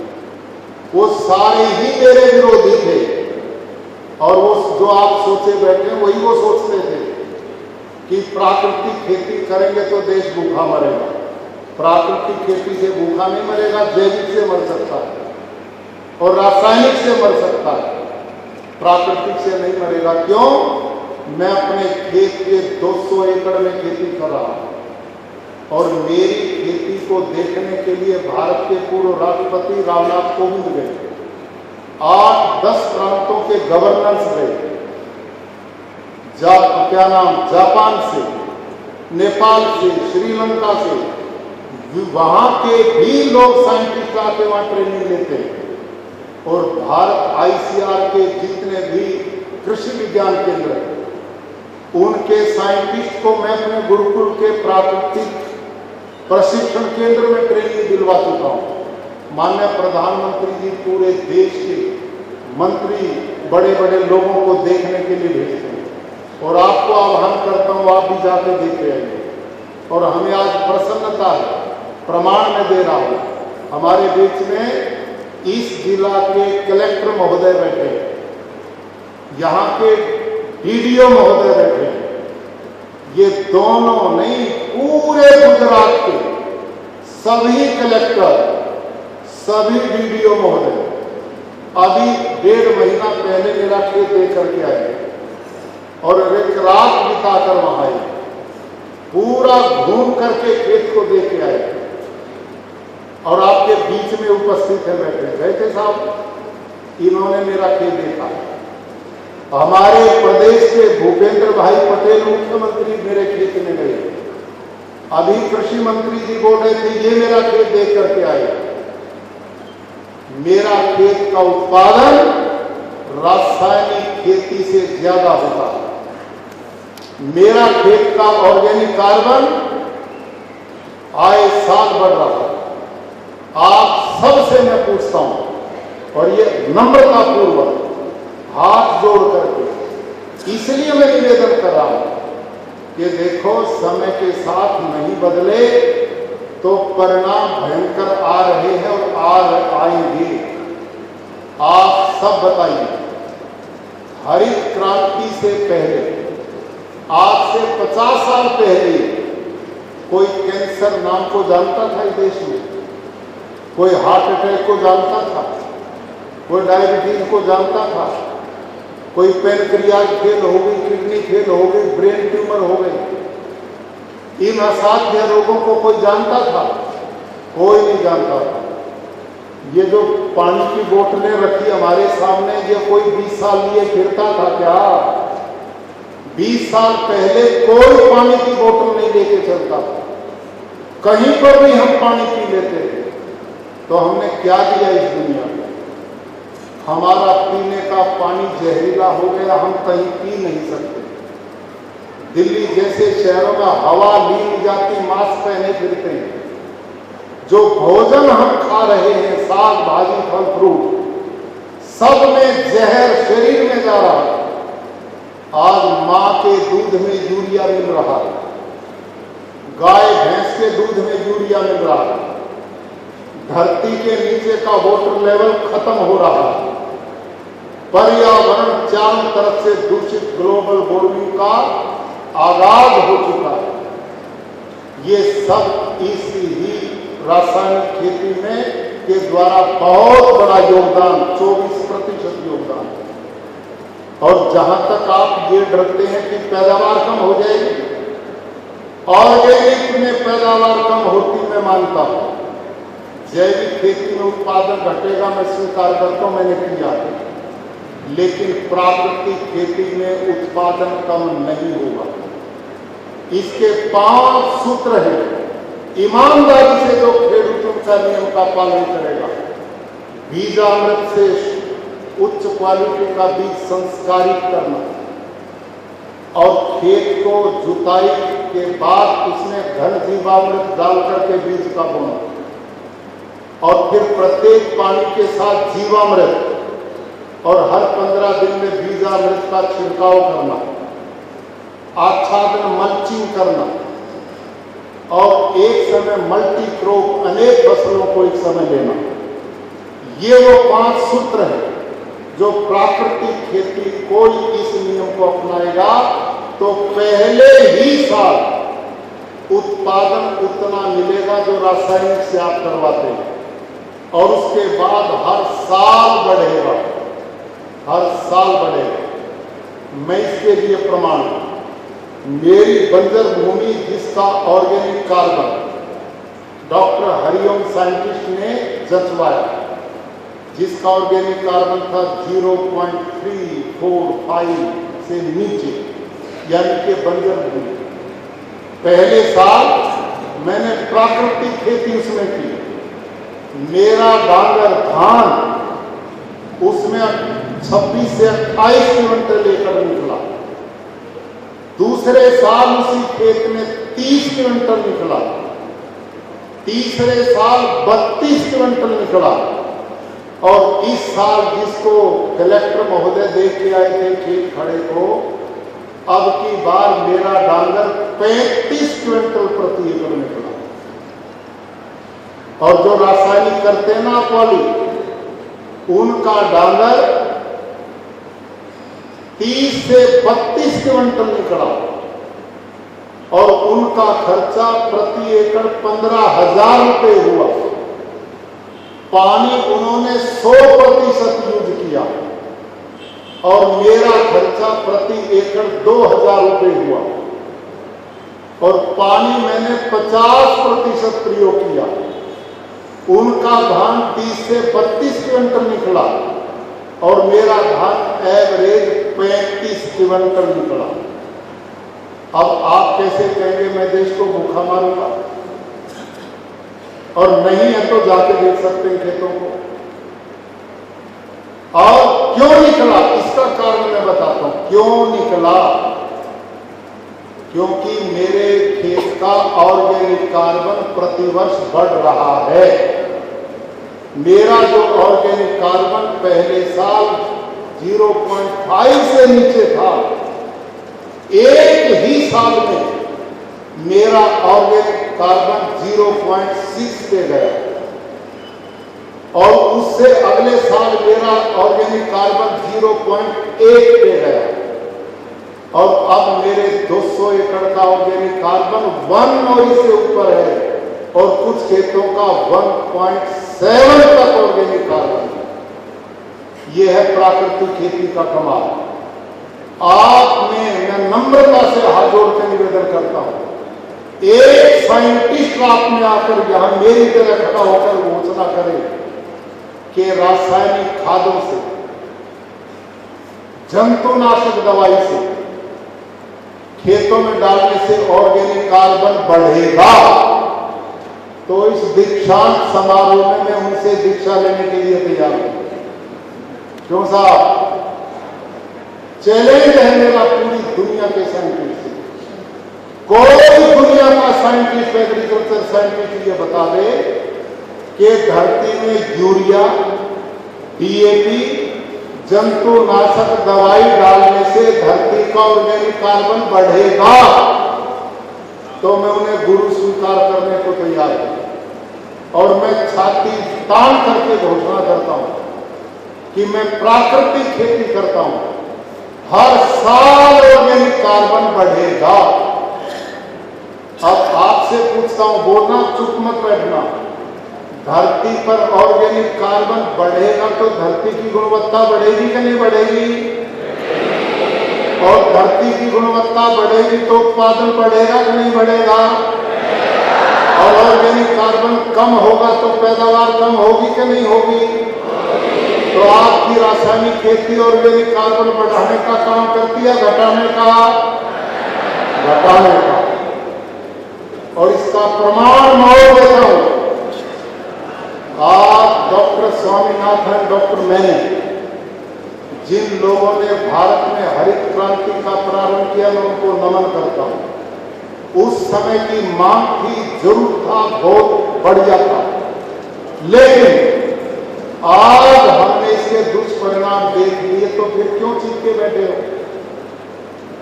वो सारे ही मेरे विरोधी थे, और वो जो आप सोचे बैठे वही वो सोचते थे कि प्राकृतिक खेती करेंगे तो देश भूखा मरेगा। प्राकृतिक खेती से भूखा नहीं मरेगा, जैविक से मर सकता है और रासायनिक से मर सकता है, प्राकृतिक से नहीं मरेगा। क्यों? मैं अपने खेत के 200 एकड़ में खेती कर रहा हूं, और मेरी खेती को देखने के लिए भारत के पूर्व राष्ट्रपति रामनाथ कोविंद गए, 8-10 प्रांतों के गवर्नर्स गए, जापान से, नेपाल से, श्रीलंका से, वहां के भी लोग साइंटिस्ट आके वहां ट्रेनिंग लेते हैं। और भारत आईसीआर के जितने भी कृषि विज्ञान केंद्र हैं, उनके साइंटिस्ट को मैं अपने गुरुकुल के प्राकृतिक प्रशिक्षण केंद्र में ट्रेनिंग दिलवा चुका हूं। माननीय प्रधानमंत्री जी पूरे देश के मंत्री बड़े बड़े लोगों को देखने के लिए भेजते हैं, और आपको आह्वान करता हूं आप भी जाके देख आइए। और हमें आज प्रसन्नता है, प्रमाण में दे रहा हूं, हमारे बीच में इस जिला के कलेक्टर महोदय बैठे, यहाँ के डीडीओ महोदय बैठे, ये दोनों नहीं पूरे गुजरात के सभी कलेक्टर, सभी डीडीओ महोदय अभी 1.5 महीना पहले मेरा खेत देख करके आए, और एक रात बिताकर वहां आए, पूरा घूम करके खेत को देख के आए, और आपके बीच में उपस्थित है बैठे साहब, इन्होंने मेरा खेत देखा। हमारे प्रदेश के भूपेंद्र भाई पटेल मुख्यमंत्री मेरे खेत में गए, अभी कृषि मंत्री जी बोल रहे थे ये मेरा खेत देख करके आए। मेरा खेत का उत्पादन रासायनिक खेती से ज्यादा होता है। मेरा खेत का ऑर्गेनिक कार्बन आए साल बढ़ रहा है। आप सबसे मैं पूछता हूं और ये नम्रता पूर्वक हाथ जोड़ करके इसलिए मैं निवेदन कर रहा हूं कि देखो समय के साथ नहीं बदले तो परिणाम भयंकर आ रहे हैं और आएंगे। आप सब बताइए, हरित क्रांति से पहले, आज से 50 साल पहले कोई कैंसर नाम को जानता था इस देश में? कोई हार्ट अटैक को जानता था? कोई डायबिटीज को जानता था? कोई पैनक्रियाज फेल हो गई, किडनी फेल हो गई, ब्रेन ट्यूमर हो गई, इन असाध्य रोगों को कोई जानता था? कोई नहीं जानता था। ये जो पानी की बोतलें रखी हमारे सामने, ये कोई 20 साल लिए फिरता था क्या? 20 साल पहले कोई पानी की बोतल नहीं लेके चलता था। कहीं पर भी हम पानी पी लेते थे। तो हमने क्या दिया इस दुनिया में? हमारा पीने का पानी जहरीला हो गया, हम कहीं पी नहीं सकते। दिल्ली जैसे शहरों में हवा ली नहीं जाती, मास्क पहने फिरते हैं। जो भोजन हम खा रहे हैं, साग भाजी फल फ्रूट, सब में जहर शरीर में जा रहा है। आज मां के दूध में यूरिया मिल रहा है, गाय भैंस के दूध में यूरिया मिल रहा है, धरती के नीचे का वाटर लेवल खत्म हो रहा है, पर्यावरण चारों तरफ से दूषित, ग्लोबल वार्मिंग का आगाज हो चुका है। ये सब इसी ही रासायनिक खेती में के द्वारा बहुत बड़ा योगदान, 24% योगदान। और जहां तक आप ये डरते हैं कि पैदावार कम हो जाएगी, ऑर्गेनिक में पैदावार कम होती मैं मानता हूं। जैविक खेती में उत्पादन घटेगा, मैं स्वीकार करता हूं, मैंने किया है। लेकिन प्राकृतिक खेती में उत्पादन कम नहीं होगा। इसके 5 सूत्र हैं। ईमानदारी से जो खेडूतों का नियम का पालन करेगा, बीजामृत से उच्च क्वालिटी का बीज संस्कारित करना और खेत को जुताई के बाद उसमें घन जीवामृत डाल करके बीज का बोना और फिर प्रत्येक पानी के साथ जीवामृत और हर 15 दिन में बीजामृत का छिड़काव करना, आच्छादन मल्चिंग करना और एक समय मल्टी क्रॉप, अनेक फसलों को एक समय लेना। ये वो 5 सूत्र हैं जो प्राकृतिक खेती कोई इस नियम को अपनाएगा तो पहले ही साल उत्पादन उतना मिलेगा जो रासायनिक से आप करवाते हैं और उसके बाद हर साल बढ़ेगा, हर साल बढ़ेगा। मैं इसके लिए प्रमाण, मेरी बंजर भूमि जिसका organic carbon doctor Hariom scientist ने जचवाया, जिसका ऑर्गेनिक कार्बन था 0.345 से नीचे, यानी कि बंजर भूमि। पहले साल मैंने प्राकृतिक खेती उसमें की। मेरा डांगर धान उसमें 26 से 28 क्विंटल एकड़ निकला। दूसरे साल उसी खेत में 30 क्विंटल निकला। तीसरे साल 32 क्विंटल निकला। और इस साल जिसको कलेक्टर महोदय देख के आए थे खेत खड़े को, अब की बार मेरा डांगर 35 क्विंटल प्रति एकड़ निकला। और जो रासायनिक करते हैं ना पॉली, उनका डांगर 30 से 32 क्विंटल निकला और उनका खर्चा प्रति एकड़ 15,000 रुपये हुआ। पानी उन्होंने 100% यूज किया और मेरा खर्चा प्रति एकड़ 2,000 रुपये हुआ और पानी मैंने 50% प्रयोग किया। उनका धान 30 से 32 क्विंटल निकला और मेरा धान एवरेज 35 क्विंटल निकला। अब आप कैसे कहेंगे मैं देश को भूखा मारूंगा? और नहीं है तो जाके देख सकते हैं खेतों को। और क्यों निकला, इसका कारण मैं बताता हूं क्यों निकला। क्योंकि मेरे खेत का ऑर्गेनिक कार्बन प्रतिवर्ष बढ़ रहा है। मेरा जो ऑर्गेनिक कार्बन पहले साल 0.5 से नीचे था, एक ही साल में मेरा ऑर्गेनिक कार्बन 0.6 पे गया और उससे अगले साल मेरा ऑर्गेनिक कार्बन 0.8 पे गया और अब मेरे 200 एकड़ का ऑर्गेनिक कार्बन 1 और इससे ऊपर है और कुछ खेतों का 1.7 तक ऑर्गेनिक कार्बन। यह है प्राकृतिक खेती का कमाल। आप में मैं नम्रता से हाथ जोड़ के निवेदन करता हूं, एक साइंटिस्ट आप में आकर यहां मेरी तरह खड़ा होकर घोषणा करे कि रासायनिक खादों से, जंतुनाशक दवाई से खेतों में डालने से ऑर्गेनिक कार्बन बढ़ेगा, तो इस दीक्षांत समारोह में मैं उनसे दीक्षा लेने के लिए तैयार हूं। क्यों साहब? चैलेंज है मेरा पूरी दुनिया के साइंटिस्ट से। कोई दुनिया का साइंटिस्ट, एग्रीकल्चर साइंटिस्ट ये बता दे कि धरती में यूरिया, डीएपी, जंतुनाशक दवाई डालने से धरती का ऑर्गेनिक कार्बन बढ़ेगा, तो मैं उन्हें गुरु स्वीकार करने को तैयार हूं। और मैं छाती तान करके घोषणा करता हूं कि मैं प्राकृतिक खेती करता हूं, हर साल ऑर्गेनिक कार्बन बढ़ेगा। अब आपसे पूछता हूं, बोलना, चुप मत बैठना। धरती पर ऑर्गेनिक कार्बन बढ़ेगा तो धरती की गुणवत्ता बढ़ेगी कि नहीं बढ़ेगी? और धरती की गुणवत्ता बढ़ेगी तो उत्पादन बढ़ेगा कि नहीं बढ़ेगा? और ऑर्गेनिक कार्बन कम होगा तो पैदावार कम होगी कि नहीं होगी? तो आपकी रासायनिक खेती ऑर्गेनिक कार्बन बढ़ाने का काम करती है, घटाने का? घटाने का। और इसका प्रमाण मैं और देता हूं। आज डॉक्टर स्वामीनाथन, डॉक्टर मैंने, जिन लोगों ने भारत में हरित क्रांति का प्रारंभ किया, मैं उनको नमन करता हूं। उस समय की मांग थी, जरूर था, बहुत बढ़िया था, लेकिन आज हमने इसके दुष्परिणाम देख लिए, तो फिर क्यों चीख के बैठे हो?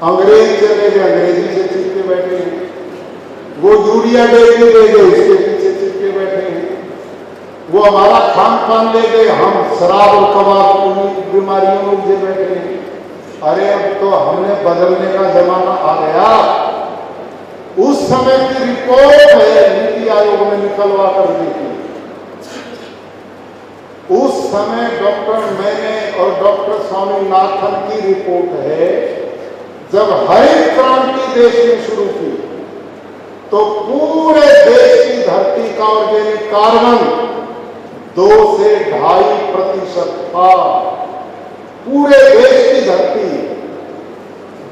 अंग्रेज चले गए, अंग्रेजी से चीख के बैठे हैं। वो यूरिया दे गए, इसके पीछे चीख के बैठे हैं। वो हमारा खान पान ले गए, हम शराब और कबाब बीमारियों में उलझे बैठे हैं। अरे अब तो हमने बदलने का जमाना आ गया। उस समय की रिपोर्ट है, नीति आयोग में निकलवा कर देखी। उस समय डॉक्टर मैंने और डॉक्टर स्वामीनाथन की रिपोर्ट है, जब हरित क्रांति देश में शुरू की तो पूरे देश की धरती का ऑर्गेनिक कार्बन 2 से 2.5% था। पूरे देश की धरती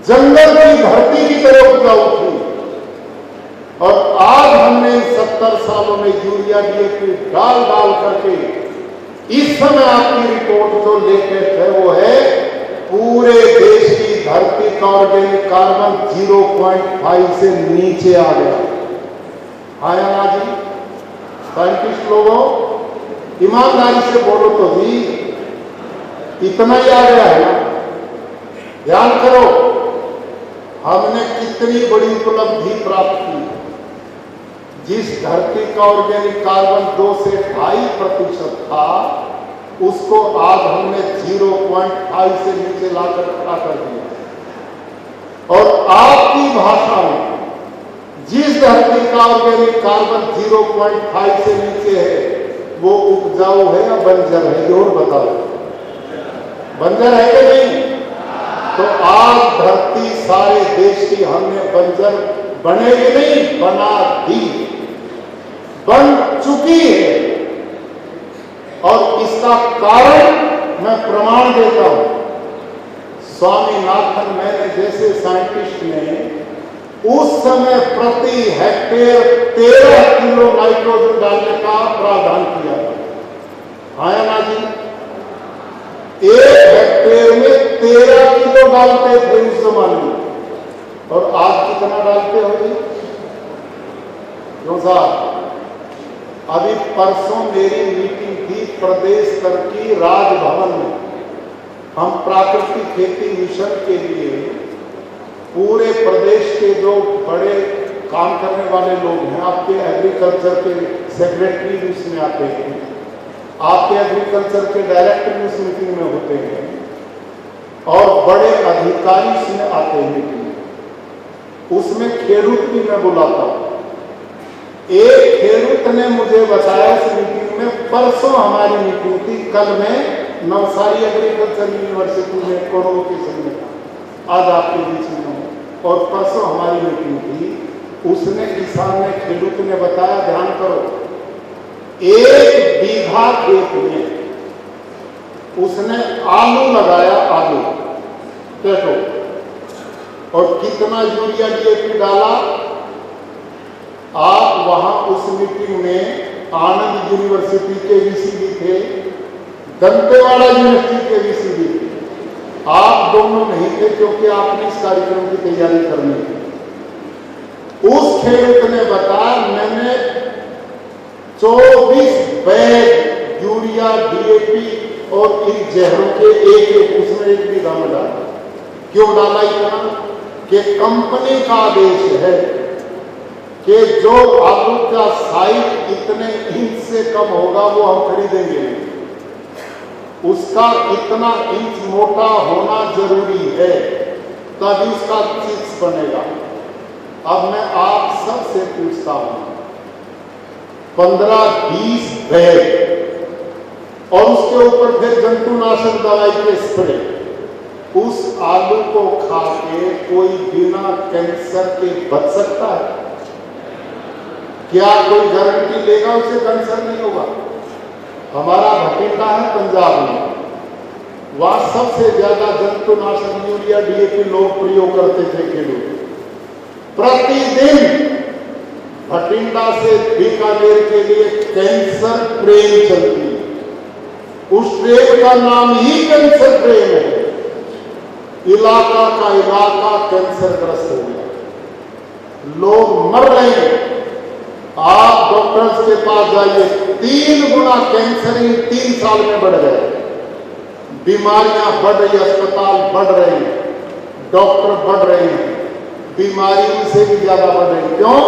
जंगल की धरती की तरह उपजाऊ थी। और आज हमने 70 सालों में यूरिया डीएपी डाल करके, इस समय आपकी रिपोर्ट जो लेटेस्ट है वो है पूरे देश की धरती का ऑर्गेनिक कार्बन 0.5 से नीचे आ गया। आया ना जी? साइंटिस्ट लोगों, ईमानदारी से बोलो तो जी, इतना ही आ गया है ना? ध्यान करो, हमने कितनी बड़ी उपलब्धि प्राप्त की। जिस धरती का ऑर्गेनिक कार्बन 2 से 2.5% था, उसको आज हमने 0.5 से नीचे लाकर खड़ा कर दिया। और आपकी भाषा में जिस धरती का ऑर्गेनिक कार्बन 0.5 से नीचे है, वो उपजाऊ है या बंजर है? और बताओ, बंजर है कि नहीं? तो आज धरती सारे देश की हमने बंजर बनेगी नहीं, बना दी, बन चुकी है। और इसका कारण मैं प्रमाण देता हूं। स्वामीनाथन मैंने जैसे साइंटिस्ट ने उस समय प्रति हेक्टेयर 13 किलो नाइट्रोजन डालने का प्रावधान किया था। आया ना जी? 1 हेक्टेयर में 13 किलो डालते थे उस जमाने में, और आज कितना डालते हो जी? क्यों साहब? अभी परसों मेरी मीटिंग थी प्रदेश स्तर की राजभवन में। हम प्राकृतिक खेती मिशन के लिए पूरे प्रदेश के जो बड़े काम करने वाले लोग हैं, आपके एग्रीकल्चर के सेक्रेटरी भी उसमें आते हैं, आपके एग्रीकल्चर के डायरेक्टर भी उस मीटिंग में होते हैं, और बड़े अधिकारी उसमें आते हैं मीटिंग में। उसमें खेडूत भी मैं बुलाता हूँ। एक खेडूत ने मुझे बताया उस मीटिंग में, परसों हमारी मीटिंग थी, कल मैं नवसारी एग्रीकल्चर यूनिवर्सिटी में कोरोकेशन में था, आज आपके बीच में हूँ, और परसों हमारी मीटिंग थी। उसने किसान ने, खेडूत ने बताया, ध्यान करो, 1 बीघा खेत में उसने आलू लगाया, आलू देखो, और कितना यूरिया डीएपी डाला। आप वहां उस मीटिंग में आनंद यूनिवर्सिटी के वीसी भी थे, दंतेवाड़ा यूनिवर्सिटी के वीसी भी थे। आप दोनों नहीं थे क्योंकि आपने इस कार्यक्रम की तैयारी करनी थी। उस खेडूत ने बताया, मैंने 24 बैग यूरिया डीएपी और इन जहरों के एक उसमें 1 बीघा में डाला। क्यों डाला इतना? कि कंपनी का आदेश है कि जो आलू का साइज इतने इंच से कम होगा वो हम खरीदेंगे, उसका इतना इंच मोटा होना जरूरी है, तभी उसका चिप्स बनेगा। अब मैं आप सबसे पूछता हूं, 15-20 बैग और उसके ऊपर फिर जंतुनाशक दवाई के स्प्रे, उस आलू को खा के कोई बिना कैंसर के बच सकता है? क्या कोई गारंटी लेगा उसे कैंसर नहीं होगा? हमारा भटिंडा है पंजाब में, वहां सबसे ज्यादा जंतुनाशक यूरिया डीएपी लोग प्रयोग करते थे खेडूत। प्रतिदिन भटिंडा से बीकानेर के लिए कैंसर ट्रेन चलती है। उस ट्रेन का नाम ही कैंसर ट्रेन है। इलाका का इलाका कैंसरग्रस्त हो गया, लोग मर रहे हैं। आप डॉक्टर्स के पास जाइए, 3 गुना कैंसर इन 3 साल में बढ़ गए। बीमारियां बढ़ रही, अस्पताल बढ़ रहे हैं, डॉक्टर बढ़ रहे हैं, बीमारी से भी ज्यादा बढ़ रही। क्यों?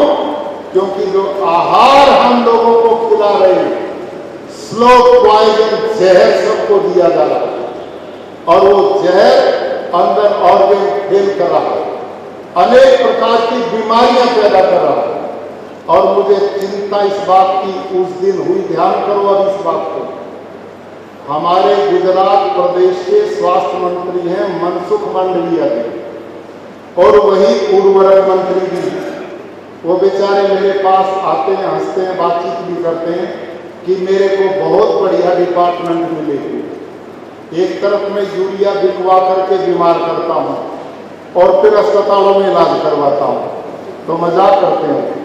क्योंकि जो आहार हम लोगों को खिला रहे हैं, स्लो पॉइजन जहर सबको दिया जा रहा है, और वो जहर अंदर ऑर्गन फेल कर रहा है, अनेक प्रकार की बीमारियां पैदा कर रहा है। और मुझे चिंता इस बात की उस दिन हुई, ध्यान करो अब इस बात को, हमारे गुजरात प्रदेश के स्वास्थ्य मंत्री हैं मनसुख मांडविया जी, और वही उर्वरक मंत्री भी। वो बेचारे मेरे पास आते हैं, हंसते हैं, बातचीत भी करते हैं कि मेरे को बहुत बढ़िया डिपार्टमेंट मिलेगी। एक तरफ मैं यूरिया बिकवा करके बीमार करता हूँ और फिर अस्पतालों में इलाज करवाता हूँ, तो मजाक करते हैं।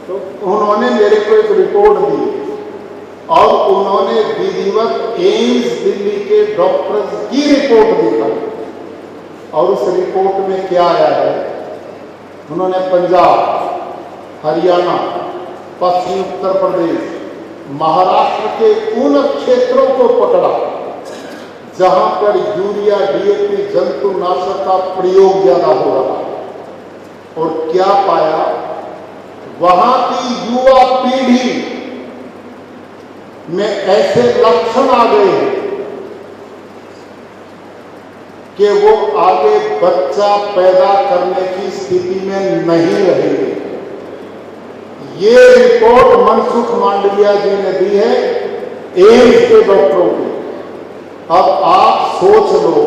तो उन्होंने मेरे को एक रिपोर्ट दी, और उन्होंने विधिवत एम्स दिल्ली के डॉक्टर्स की रिपोर्ट दिखाई, और उस रिपोर्ट में क्या आया है, उन्होंने पंजाब, हरियाणा, पश्चिमी उत्तर प्रदेश, महाराष्ट्र के उन क्षेत्रों को पकड़ा जहां पर यूरिया डीएपी जंतुनाशक का प्रयोग ज्यादा हो रहा है, और क्या पाया, वहां की युवा पीढ़ी में ऐसे लक्षण आ गए हैं कि वो आगे बच्चा पैदा करने की स्थिति में नहीं रहेंगे। ये रिपोर्ट मनसुख मांडविया जी ने दी है एम्स के डॉक्टरों की। अब आप सोच लो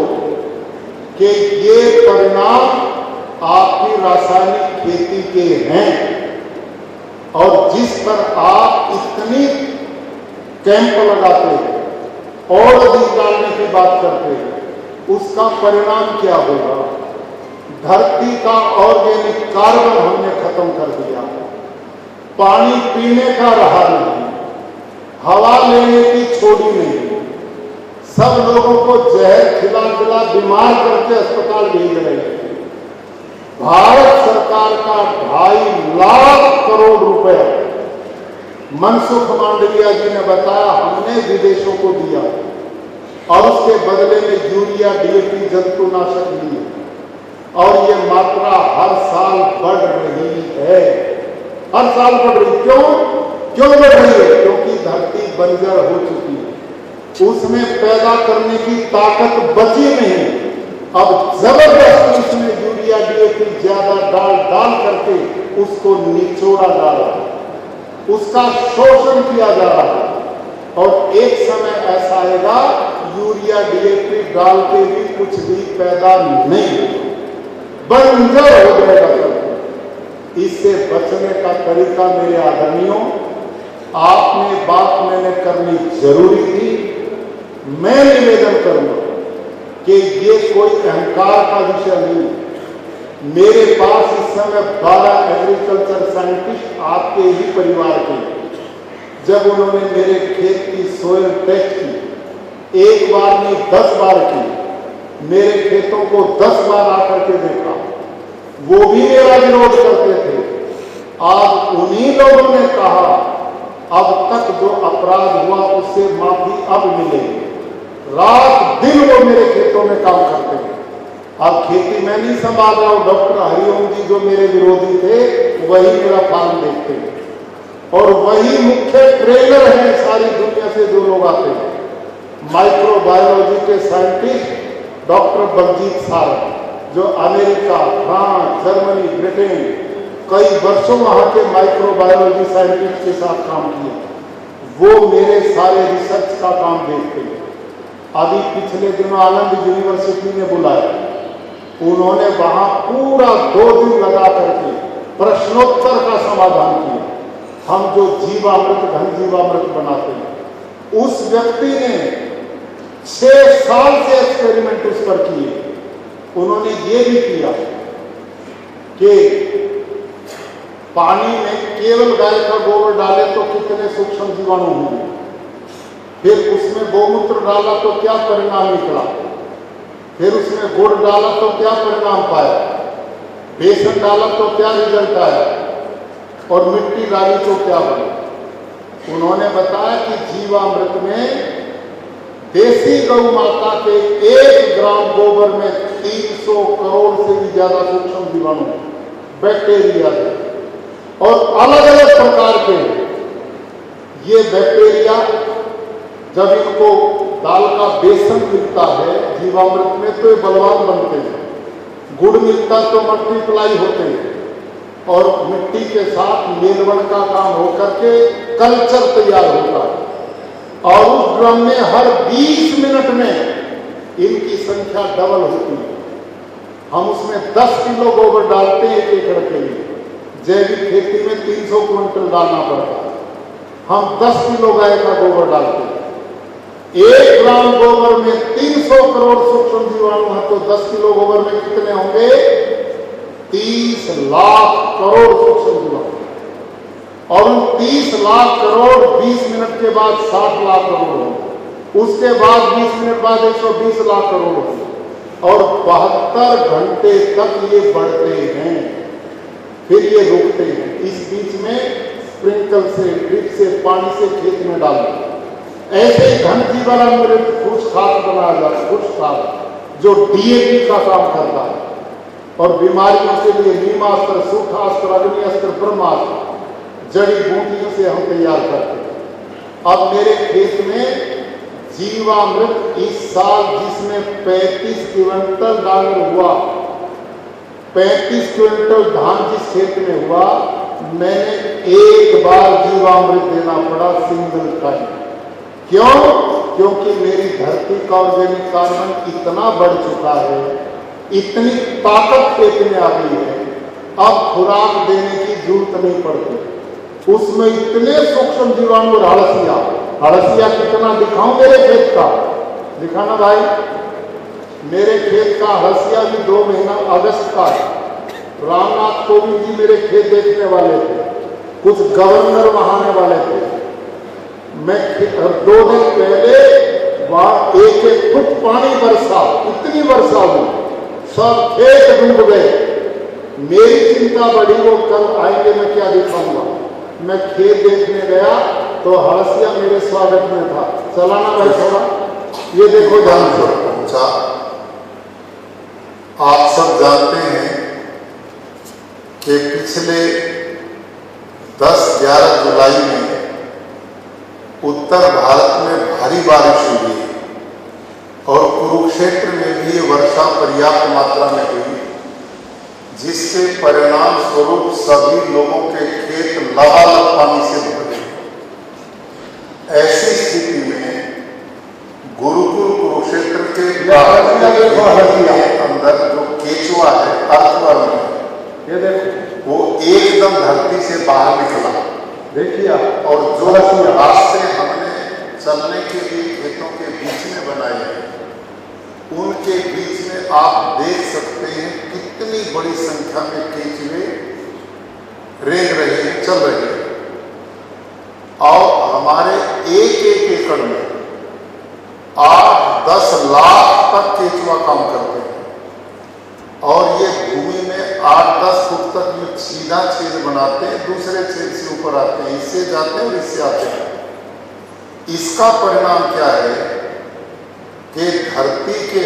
कि ये परिणाम आपकी रासायनिक खेती के हैं, और जिस पर आप इतनी कैंप लगाते हैं और अधिक डालने की बात करते हैं, उसका परिणाम क्या होगा? धरती का ऑर्गेनिक कार्बन हमने खत्म कर दिया। पानी पीने का रहा नहीं, हवा लेने की छोड़ी नहीं। सब लोगों को जहर खिला खिला बीमार करके अस्पताल भेज रहे हैं। भारत सरकार का 2.5 लाख करोड़ रुपए मनसुख मांडविया जी ने बताया हमने विदेशों को दिया और उसके बदले में यूरिया, डीएपी, जंतुनाशक लिए और ये मात्रा हर साल बढ़ रही है। हर साल बढ़ रही। क्यों बढ़ रही है? क्योंकि धरती बंजर हो चुकी है, उसमें पैदा करने की ताकत बची नहीं। अब जबरदस्ती उसमें यूरिया, डीएपी ज्यादा डाल करके उसको निचोड़ा जा रहा है, उसका शोषण किया जा रहा है। और एक समय ऐसा आएगा यूरिया, डीएपी डाल के भी कुछ भी पैदा नहीं, बंजर हो जाएगा। इससे बचने का तरीका मेरे आदरणीयों, आपने बात मैंने करनी जरूरी थी। मैं निवेदन करूंगा कि ये कोई अहंकार का विषय नहीं। मेरे पास इस समय 12 एग्रीकल्चर साइंटिस्ट आपके ही परिवार के, जब उन्होंने मेरे खेत की सोयल टेस्ट की, एक बार नहीं 10 बार की, मेरे खेतों को 10 बार आकर के देखा, वो भी मेरा विरोध करते थे। आज उन्हीं लोगों ने कहा अब तक जो अपराध हुआ उससे माफी अब मिलेगी। रात दिन वो मेरे खेतों में काम करते हैं। अब खेती मैं नहीं संभाल रहा हूं, डॉक्टर हरिओम जी जो मेरे विरोधी थे वही मेरा फार्म देखते हैं और वही मुख्य ट्रेनर है सारी दुनिया से जो लोग आते हैं। माइक्रोबायोलॉजी के साइंटिस्ट डॉक्टर बलजीत सारंग जो अमेरिका, फ्रांस, जर्मनी, ब्रिटेन कई वर्षों वहां के माइक्रोबायोलॉजी साइंटिस्ट के साथ काम किया, वो मेरे सारे रिसर्च का काम देखते हैं। अभी पिछले दिनों आनंद यूनिवर्सिटी ने बुलाया, उन्होंने वहां पूरा 2 दिन लगा करके प्रश्नोत्तर का समाधान किया। हम जो जीवामृत, घन जीवामृत बनाते हैं, उस व्यक्ति ने 6 साल से एक्सपेरिमेंट उस पर किए। उन्होंने ये भी किया कि पानी में केवल गाय का गोबर डाले तो कितने सूक्ष्म जीवाणु होंगे, फिर उसमें गौमूत्र डाला तो क्या परिणाम निकला, फिर उसमें गुड़ डाला तो क्या परिणाम पाया, बेसन डाला तो क्या रिजल्ट आया और मिट्टी डाली तो क्या बना। उन्होंने बताया कि जीवामृत में देसी गौ माता के 1 ग्राम गोबर में 300 करोड़ से भी ज्यादा सूक्ष्म जीवाणु, बैक्टीरिया है और अलग अलग प्रकार के ये बैक्टीरिया जब इनको दाल का बेसन मिलता है जीवामृत में तो ये बलवान बनते हैं, गुड़ मिलता तो मल्टीप्लाई होते हैं और मिट्टी के साथ मेलवन का काम होकर के कल्चर तैयार होता है और उस ड्रम में हर 20 मिनट में इनकी संख्या डबल होती है। हम उसमें 10 किलो गोबर डालते हैं 1 एकड़ के लिए। जैविक खेती में 300 क्विंटल डालना पड़ता है, हम 10 किलो गाय का गोबर डालते हैं। 1 ग्राम गोबर में 300 करोड़ सूक्ष्म जीवाणु है तो 10 किलो गोबर में कितने होंगे? 30 लाख करोड़ सूक्ष्म जीवाणु और उन 30 लाख करोड़ 20 मिनट के बाद 60 लाख करोड़ होंगे, उसके बाद 20 मिनट बाद 120 लाख करोड़ होंगे और 72 घंटे तक ये बढ़ते हैं, फिर ये रुकते हैं। इस बीच में स्प्रिंकल से, ड्रिप से, पानी से खेत में डालना। ऐसे घन जीवामृत खुश खाद बनाया जाता है, खुश खाद जो डीएपी का काम करता है और बीमारियों के लिए नीमास्त्र, सूखास्त्र, अग्निअस्त्र, ब्रह्मास्त्र जड़ी बूटियों से हम तैयार करते हैं। अब मेरे खेत में जीवामृत इस साल जिसमें 35 क्विंटल डालर हुआ, 35 क्विंटल धान जिस खेत में हुआ, मैंने 1 बार जीवामृत देना पड़ा सिंगल टाइम। क्यों? क्योंकि मेरी धरती का ऑर्गेनिक कार्बन इतना बढ़ चुका है, इतनी ताकत खेत में आ गई है, अब खुराक देने की जरूरत नहीं पड़ती। उसमें इतने सूक्ष्म जीवाणु और हड़सिया कितना दिखाऊं मेरे खेत का? दिखाना भाई, मेरे खेत का हलसिया भी 2 महीना अगस्त का है। रामनाथ कोविंद जी मेरे खेत देखने वाले थे, कुछ गवर्नर वहां आने वाले थे। मैं 2 दिन पहले वहां 1-1 फुट पानी बरसा, इतनी वर्षा हुई, सब खेत डूब गए। मेरी चिंता बढ़ी, वो कल आएंगे मैं क्या दिखाऊंगा। मैं खेत देखने गया तो हड़सिया मेरे स्वागत में था। चलाना भाई थोड़ा, ये देखो ध्यान से पहुंचा। आप सब जानते हैं कि पिछले 10-11 जुलाई में उत्तर भारत में भारी बारिश हुई और कुरुक्षेत्र में भी ये वर्षा पर्याप्त मात्रा में हुई, जिसके परिणाम स्वरूप सभी लोगों के खेत लबालब पानी से भर गए। ऐसी स्थिति में गुरुकुल कुरुक्षेत्र के अंदर जो केचुआ है, अर्थवर्म है, ये देखो वो एकदम धरती से बाहर निकला। देखिए, और जो रास्ते हमने चलने के लिए खेतों के बीच में बनाए हैं, उनके बीच में आप देख सकते हैं कितनी बड़ी संख्या में केचुए रेंग रहे हैं, चल रहे हैं। और हमारे 1-1 एकड़ में 8-10 लाख तक केचुआ काम करते हैं और ये भूमि में 8-10 फुट तक में सीधा छेद बनाते हैं, दूसरे छेद से ऊपर आते हैं, इससे जाते हैं और इससे आते हैं। इसका परिणाम क्या है कि धरती के